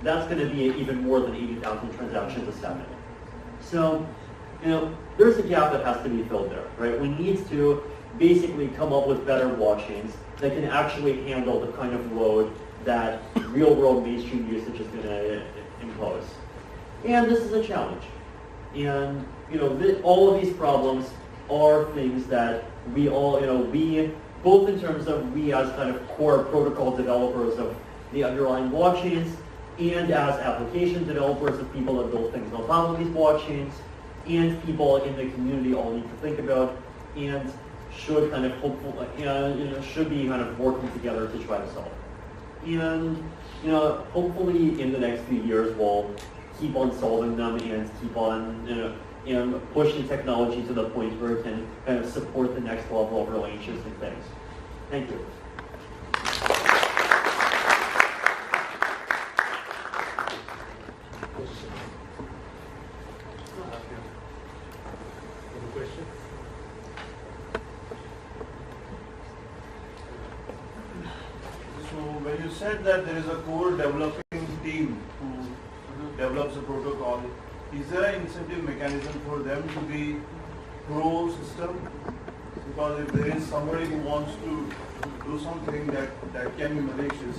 That's going to be even more than 80,000 transactions a second. So, there's a gap that has to be filled there, right? We need to basically come up with better blockchains that can actually handle the kind of load that real-world mainstream usage is going to impose. And this is a challenge. And, all of these problems are things that we all, both in terms of we as kind of core protocol developers of the underlying blockchains, and as application developers of people that build things on top of these blockchains, and people in the community all need to think about, and should kind of should be kind of working together to try to solve. And hopefully in the next few years we'll keep on solving them and keep on pushing technology to the point where it can kind of support the next level of really interesting things. Thank you. When you said that there is a core developing team who develops a protocol, is there an incentive mechanism for them to be pro-system? Because if there is somebody who wants to do something that can be malicious.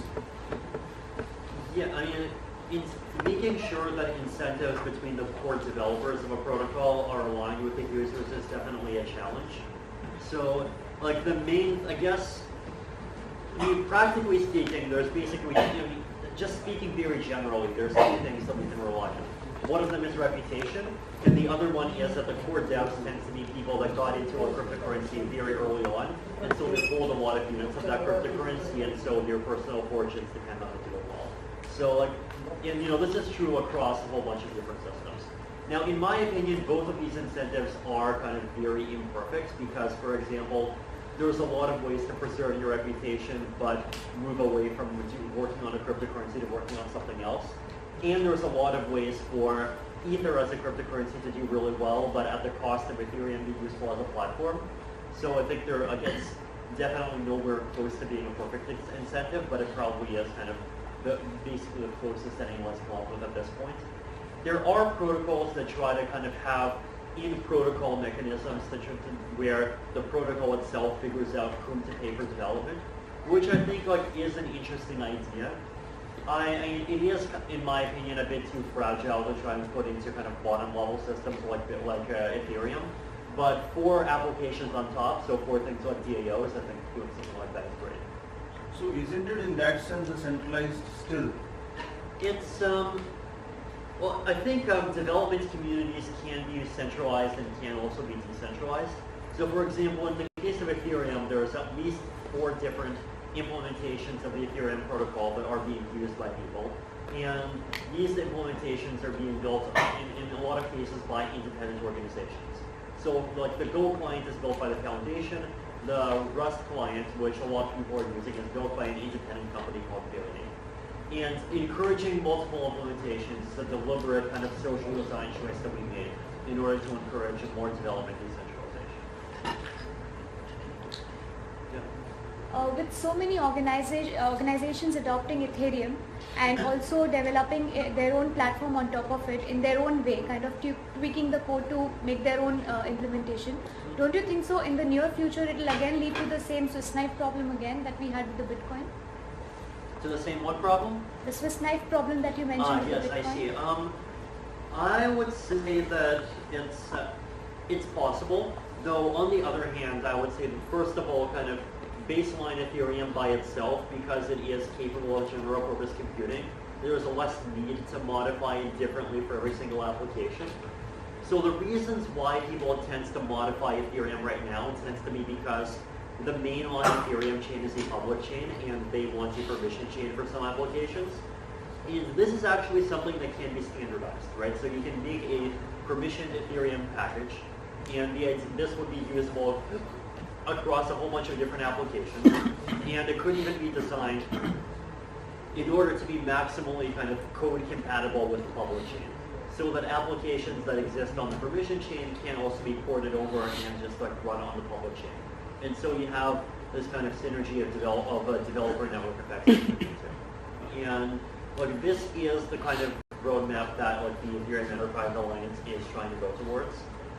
Yeah, I mean, making sure that incentives between the core developers of a protocol are aligned with the users is definitely a challenge. So, like the main, I guess, practically speaking, there's basically, just speaking very generally, there's 2 things that we can rely on. One of them is reputation, and the other one is that the core devs tend to be people that got into a cryptocurrency very early on, and so they hold a lot of units of that cryptocurrency, and so their personal fortunes depend on it as well. So, this is true across a whole bunch of different systems. Now, in my opinion, both of these incentives are kind of very imperfect because, for example, there's a lot of ways to preserve your reputation, but move away from working on a cryptocurrency to working on something else. And there's a lot of ways for Ether as a cryptocurrency to do really well, but at the cost of Ethereum be useful as a platform. So I think it's definitely nowhere close to being a perfect incentive, but it probably is kind of basically the closest that anyone's come up with at this point. there are protocols that try to kind of have in-protocol mechanisms where the protocol itself figures out whom to pay for development, which I think like is an interesting idea. It is, in my opinion, a bit too fragile to try and put into kind of bottom-level systems like Ethereum. But for applications on top, so for things like DAOs, I think doing something like that is great. So isn't it in that sense a centralized still? It's, well, I think development communities can be centralized and can also be decentralized. So for example, in the case of Ethereum, there's at least 4 different implementations of the Ethereum protocol that are being used by people. And these implementations are being built in a lot of cases by independent organizations. So like the Go client is built by the foundation, the Rust client, which a lot of people are using, is built by an independent company called Verity. And encouraging multiple implementations is a deliberate kind of social design choice that we made in order to encourage more development decentralization. With so many organizations adopting Ethereum and also developing their own platform on top of it in their own way, kind of tweaking the code to make their own implementation, don't you think so in the near future it will again lead to the same Swiss knife problem again that we had with the Bitcoin? To the same what problem? The Swiss knife problem that you mentioned with yes, the Bitcoin? I see. I would say that it's possible, though on the other hand, I would say that first of all, kind of baseline Ethereum by itself, because it is capable of general purpose computing, there is a less need to modify it differently for every single application. So the reasons why people tend to modify Ethereum right now tends to be because the main on Ethereum chain is a public chain and they want a permission chain for some applications. And this is actually something that can be standardized, right? So you can make a permissioned Ethereum package and this would be usable across a whole bunch of different applications, and it could even be designed in order to be maximally kind of code compatible with the public chain, so that applications that exist on the permission chain can also be ported over and just like run on the public chain. And so you have this kind of synergy of developer network effects. And like this is the kind of roadmap that like the Ethereum Enterprise Alliance is trying to go towards.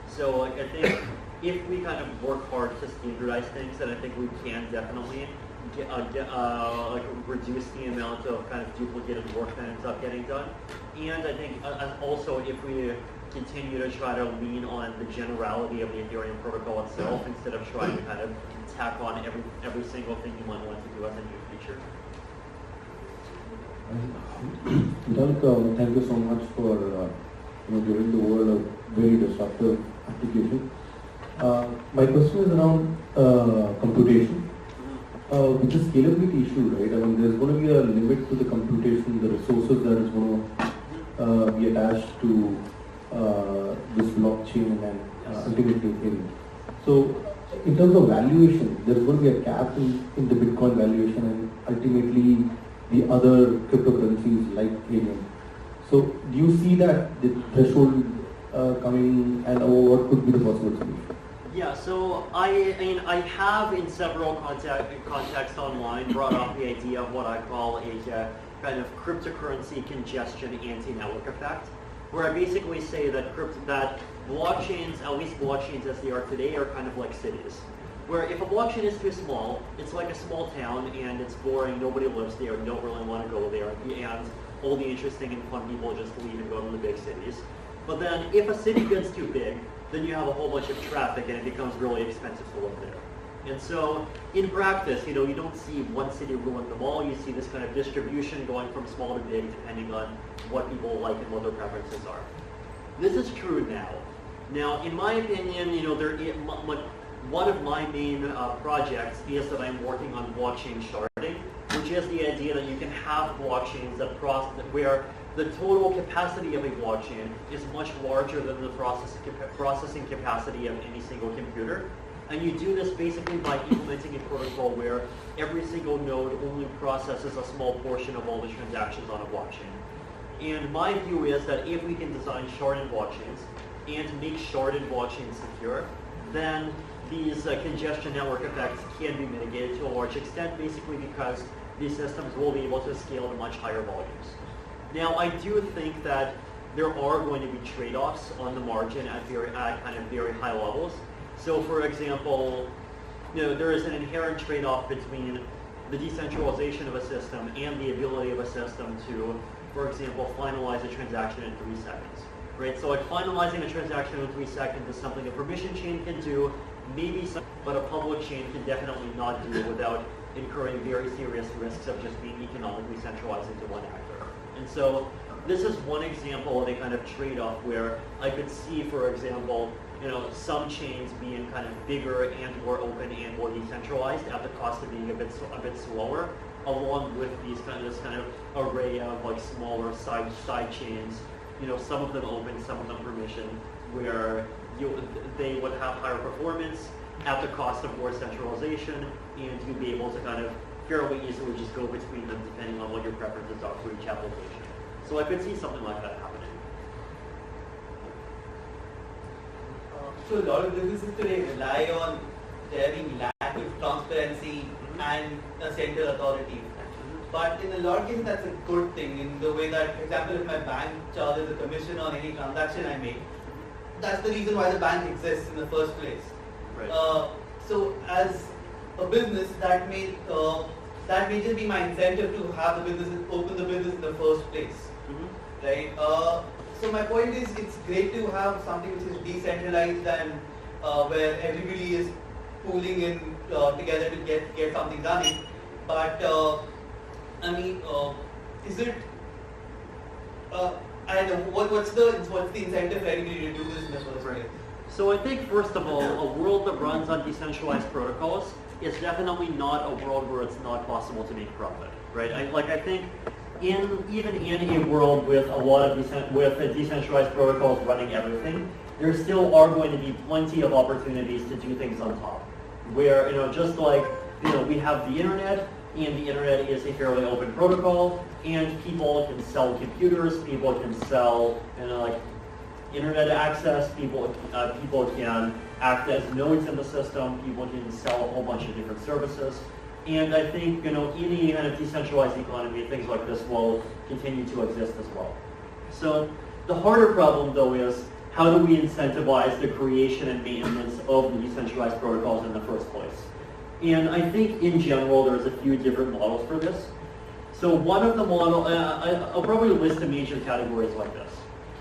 So like I think if we kind of work hard to standardize things, then I think we can definitely like reduce the amount of kind of duplicated work that ends up getting done. And I think also if we continue to try to lean on the generality of the Ethereum protocol itself instead of trying to kind of tack on every single thing you might want to do as a new feature. Vitalik, thank you so much for giving the world a very disruptive application. My question is around computation. With the scalability issue, right? I mean, there's going to be a limit to the computation, the resources that is going to be attached to this blockchain and ultimately Ethereum. So, in terms of valuation, there's going to be a cap in the Bitcoin valuation and ultimately the other cryptocurrencies like Ethereum. So, do you see that the threshold coming, and what could be the possible solution? Yeah, so I have in several contexts online brought up the idea of what I call a kind of cryptocurrency congestion anti-network effect, where I basically say that blockchains, at least blockchains as they are today, are kind of like cities. Where if a blockchain is too small, it's like a small town and it's boring, nobody lives there, you don't really want to go there, and all the interesting and fun people just leave and go to the big cities. But then if a city gets too big, then you have a whole bunch of traffic and it becomes really expensive to live there. And so in practice, you don't see one city ruling them all, you see this kind of distribution going from small to big depending on what people like and what their preferences are. This is true now. Now, in my opinion, one of my main projects is that I'm working on blockchain sharding, which is the idea that you can have blockchains where the total capacity of a blockchain is much larger than the processing capacity of any single computer. And you do this basically by implementing a protocol where every single node only processes a small portion of all the transactions on a blockchain. And my view is that if we can design sharded blockchains and make sharded blockchains secure, then these congestion network effects can be mitigated to a large extent, basically because these systems will be able to scale to much higher volumes. Now, I do think that there are going to be trade-offs on the margin at kind of very high levels. So for example, there is an inherent trade-off between the decentralization of a system and the ability of a system to, for example, finalize a transaction in 3 seconds. Right? So like finalizing a transaction in 3 seconds is something a permission chain can do, but a public chain can definitely not do without incurring very serious risks of just being economically centralized into one actor. And so this is one example of a kind of trade-off where I could see, for example, some chains being kind of bigger and more open and more decentralized at the cost of being a bit slower, along with this kind of array of like smaller side chains. Some of them open, some of them permission, where they would have higher performance at the cost of more centralization, and you'd be able to kind of fairly easily just go between them depending on what your preferences are for each application. So I could see something like that happening. So a lot of businesses today rely on there being lack of transparency and a central authority. But in a lot of cases, that's a good thing in the way that, for example, if my bank charges a commission on any transaction I make, that's the reason why the bank exists in the first place. Right. So as a business, that may just be my incentive to have the business, open the business in the first place. Right? So my point is, it's great to have something which is decentralized and where everybody is pooling in together to get something running. But I mean, is it? I don't know. What's the incentive for anybody to do this in the first place? So I think, first of all, a world that runs on decentralized protocols is definitely not a world where it's not possible to make profit, right? I think even in a world with a lot of decentralized protocols running everything, there still are going to be plenty of opportunities to do things on top. Where just like we have the internet, and the internet is a fairly open protocol, and people can sell computers, people can sell like internet access, people can act as nodes in the system, people can sell a whole bunch of different services. And I think any kind of decentralized economy, things like this will continue to exist as well. So the harder problem though is, how do we incentivize the creation and maintenance of the decentralized protocols in the first place? And I think in general there's a few different models for this. So one of the models, I'll probably list the major categories like this.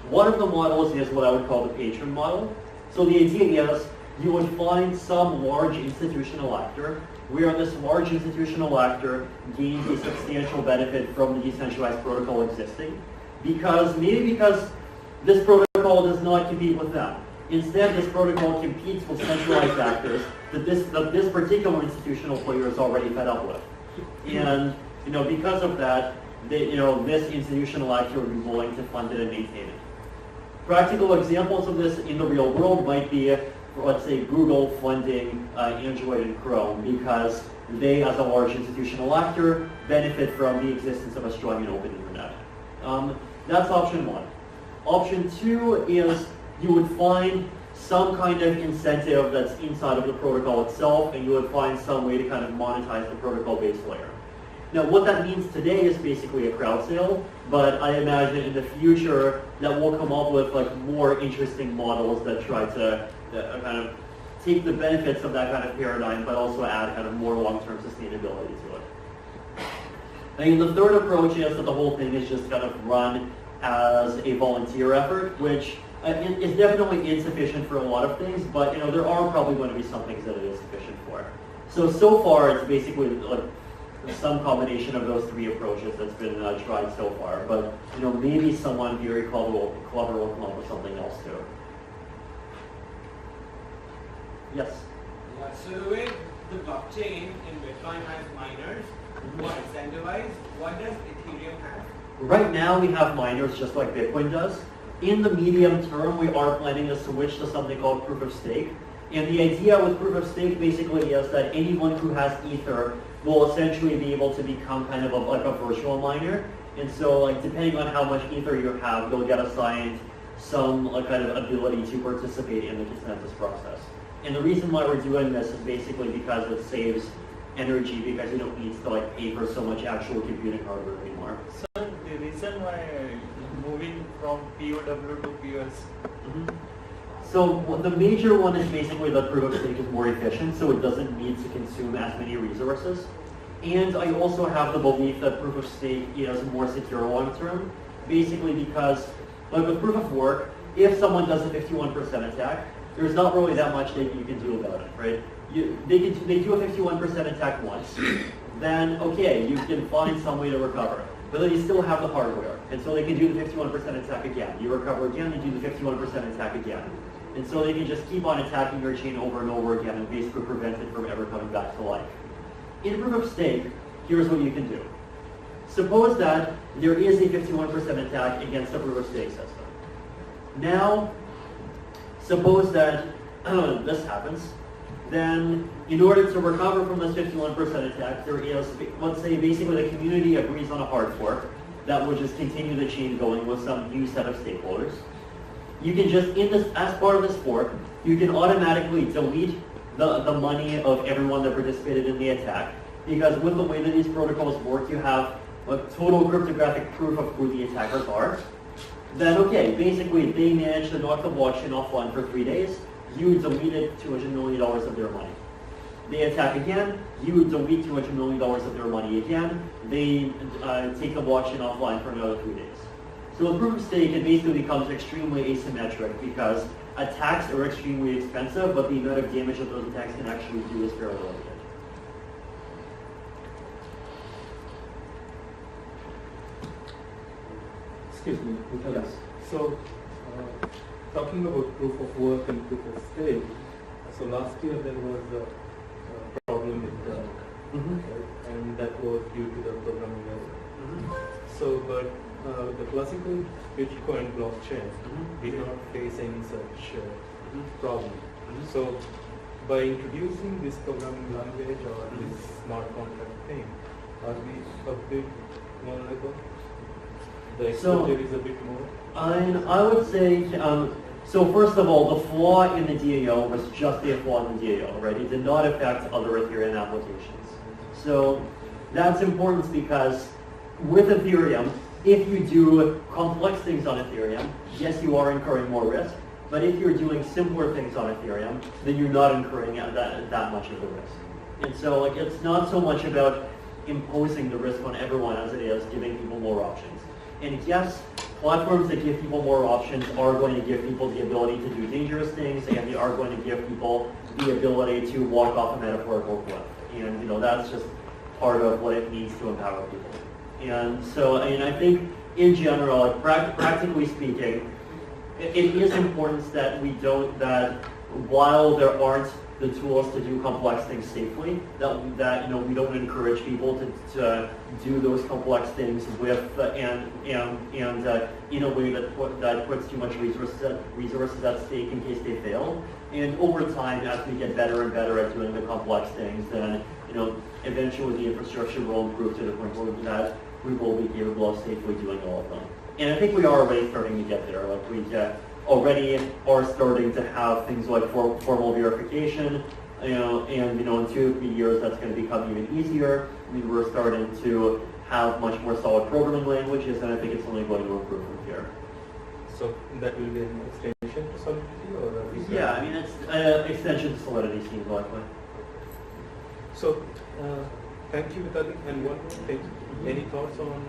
One of the models is what I would call the patron model. So the idea is you would find some large institutional actor where this large institutional actor gains a substantial benefit from the decentralized protocol existing, because this protocol does not compete with them. Instead, this protocol competes with centralized actors that this particular institutional player is already fed up with. And because of that, this institutional actor would be willing to fund it and maintain it. Practical examples of this in the real world might be, let's say, Google funding Android and Chrome because they, as a large institutional actor, benefit from the existence of a strong and open internet. That's option one. Option two is you would find some kind of incentive that's inside of the protocol itself, and you would find some way to kind of monetize the protocol base layer. Now, what that means today is basically a crowd sale, but I imagine in the future that we'll come up with like more interesting models that try to kind of take the benefits of that kind of paradigm, but also add kind of more long-term sustainability to it. I mean, the third approach is that the whole thing is just kind of run as a volunteer effort, which is definitely insufficient for a lot of things, but there are probably going to be some things that it is sufficient for. So far, it's basically like some combination of those three approaches that's been tried so far, but maybe someone very clever will come up with something else too. Yes? Yeah, so the way the blockchain in Bitcoin has miners who are incentivized, what does Ethereum have? Right now we have miners just like Bitcoin does. In the medium term, we are planning to switch to something called proof of stake. And the idea with proof of stake basically is that anyone who has Ether will essentially be able to become kind of like a virtual miner. And so like depending on how much Ether you have, you'll get assigned some kind of ability to participate in the consensus process. And the reason why we're doing this is basically because it saves energy, because you don't need to like pay for so much actual computing hardware anymore. So the reason why moving from POW to POS? So the major one is basically that proof of stake is more efficient, so it doesn't need to consume as many resources. And I also have the belief that proof of stake is more secure long term, basically because, like with proof of work, if someone does a 51% attack, there's not really that much that you can do about it, right? They do a 51% attack once, then okay, you can find some way to recover. But then you still have the hardware, and so they can do the 51% attack again. You recover again, they do the 51% attack again. And so they can just keep on attacking your chain over and over again and basically prevent it from ever coming back to life. In proof of stake, here's what you can do. Suppose that there is a 51% attack against a proof of stake system. Now, suppose that this happens, then in order to recover from this 51% attack, there is, let's say basically the community agrees on a hard fork that will just continue the chain going with some new set of stakeholders. You can just, as part of this fork, you can automatically delete the money of everyone that participated in the attack, because with the way that these protocols work, you have a total cryptographic proof of who the attackers are. Then okay, basically they managed to knock the blockchain offline for 3 days, you deleted $200 million of their money. They attack again, you delete $200 million of their money again, they take the blockchain offline for another 3 days. So with proof of stake, it basically becomes extremely asymmetric because attacks are extremely expensive, but the amount of damage that those attacks can actually do is fairly limited. Excuse me. Yes. So, talking about proof of work and proof of stake, so last year there was a problem with the, right, and that was due to the programming error. So, but the classical Bitcoin blockchain did not face any such problem. So, by introducing this programming language or this smart contract thing, are we a bit vulnerable? The exposure is a bit more? I would say, so first of all, the flaw in the DAO was just a flaw in the DAO, right? It did not affect other Ethereum applications. So that's important because with Ethereum, if you do complex things on Ethereum, yes, you are incurring more risk, but if you're doing simpler things on Ethereum, then you're not incurring that much of the risk. And so like, it's not so much about imposing the risk on everyone as it is giving people more options. And yes, platforms that give people more options are going to give people the ability to do dangerous things, and they are going to give people the ability to walk off a metaphorical cliff. And you know, that's just part of what it means to empower people. And so, I think in general, like practically speaking, it is important that that while there aren't the tools to do complex things safely, that we don't encourage people to do those complex things with and in a way that puts too much resources at stake in case they fail. And over time, as we get better and better at doing the complex things, then eventually the infrastructure will improve to the point that we will be capable of safely doing all of them. And I think we are already starting to get there. Like we already are starting to have things like formal verification, and in 2 or 3 years that's going to become even easier. I mean, we're starting to have much more solid programming languages, and I think it's only going to improve from here. So that will be an extension to Solidity, or? Yeah, I mean, it's extension to Solidity seems likely. So, thank you, Vitalik. And one more thing, any thoughts on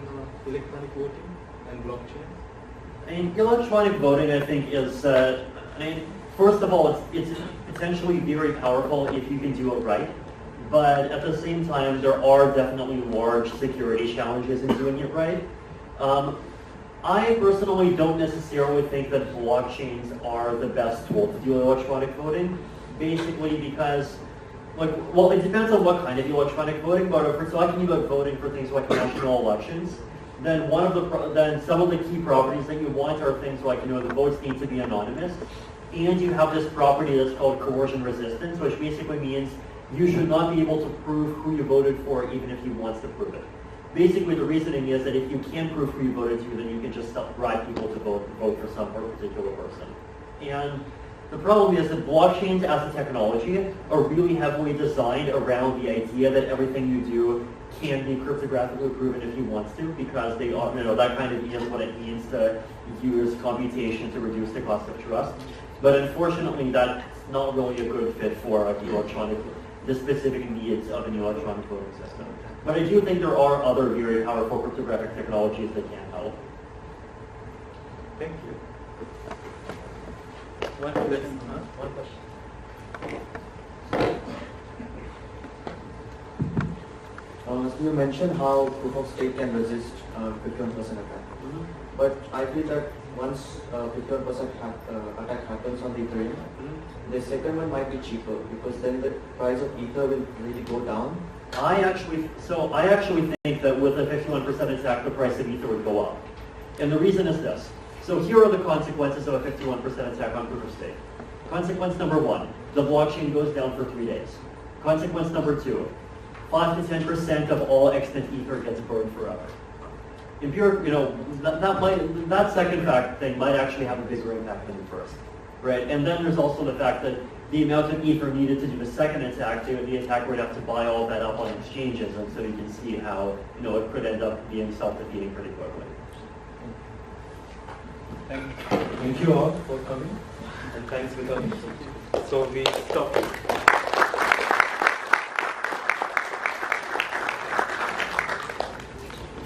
electronic voting and blockchain? I mean, electronic voting, I think, is, first of all, it's potentially very powerful if you can do it right. But at the same time, there are definitely large security challenges in doing it right. I personally don't necessarily think that blockchains are the best tool to do electronic voting, basically because, well, it depends on what kind of electronic voting, but if we're talking about voting for things like national elections, then some of the key properties that you want are things like, the votes need to be anonymous, and you have this property that's called coercion resistance, which basically means you should not be able to prove who you voted for even if you want to prove it. Basically, the reasoning is that if you can prove who you voted to, then you can just bribe people to vote for some particular person. And The problem is that blockchains as a technology are really heavily designed around the idea that everything you do can be cryptographically proven if you want to, because they are, that kind of is what it means to use computation to reduce the cost of trust. But unfortunately, that's not really a good fit for the specific needs of an electronic voting system. But I do think there are other very powerful cryptographic technologies that can help. Thank you. One question. So you mentioned how proof of stake can resist 51% attack. But I feel that once 51% attack happens on the Ethereum, the second one might be cheaper because then the price of Ether will really go down. I actually think that with a 51% attack, the price of Ether would go up. And the reason is this. So here are the consequences of a 51% attack on proof of stake. Consequence number 1, the blockchain goes down for 3 days. Consequence number 2, 5 to 10% of all extant Ether gets burned forever. That second fact thing might actually have a bigger impact than the first, right? And then there's also the fact that the amount of Ether needed to do the second attack, the attacker would have to buy all that up on exchanges, and so you can see how it could end up being self-defeating pretty quickly. Thank you all for coming, and thanks for coming. So we stop.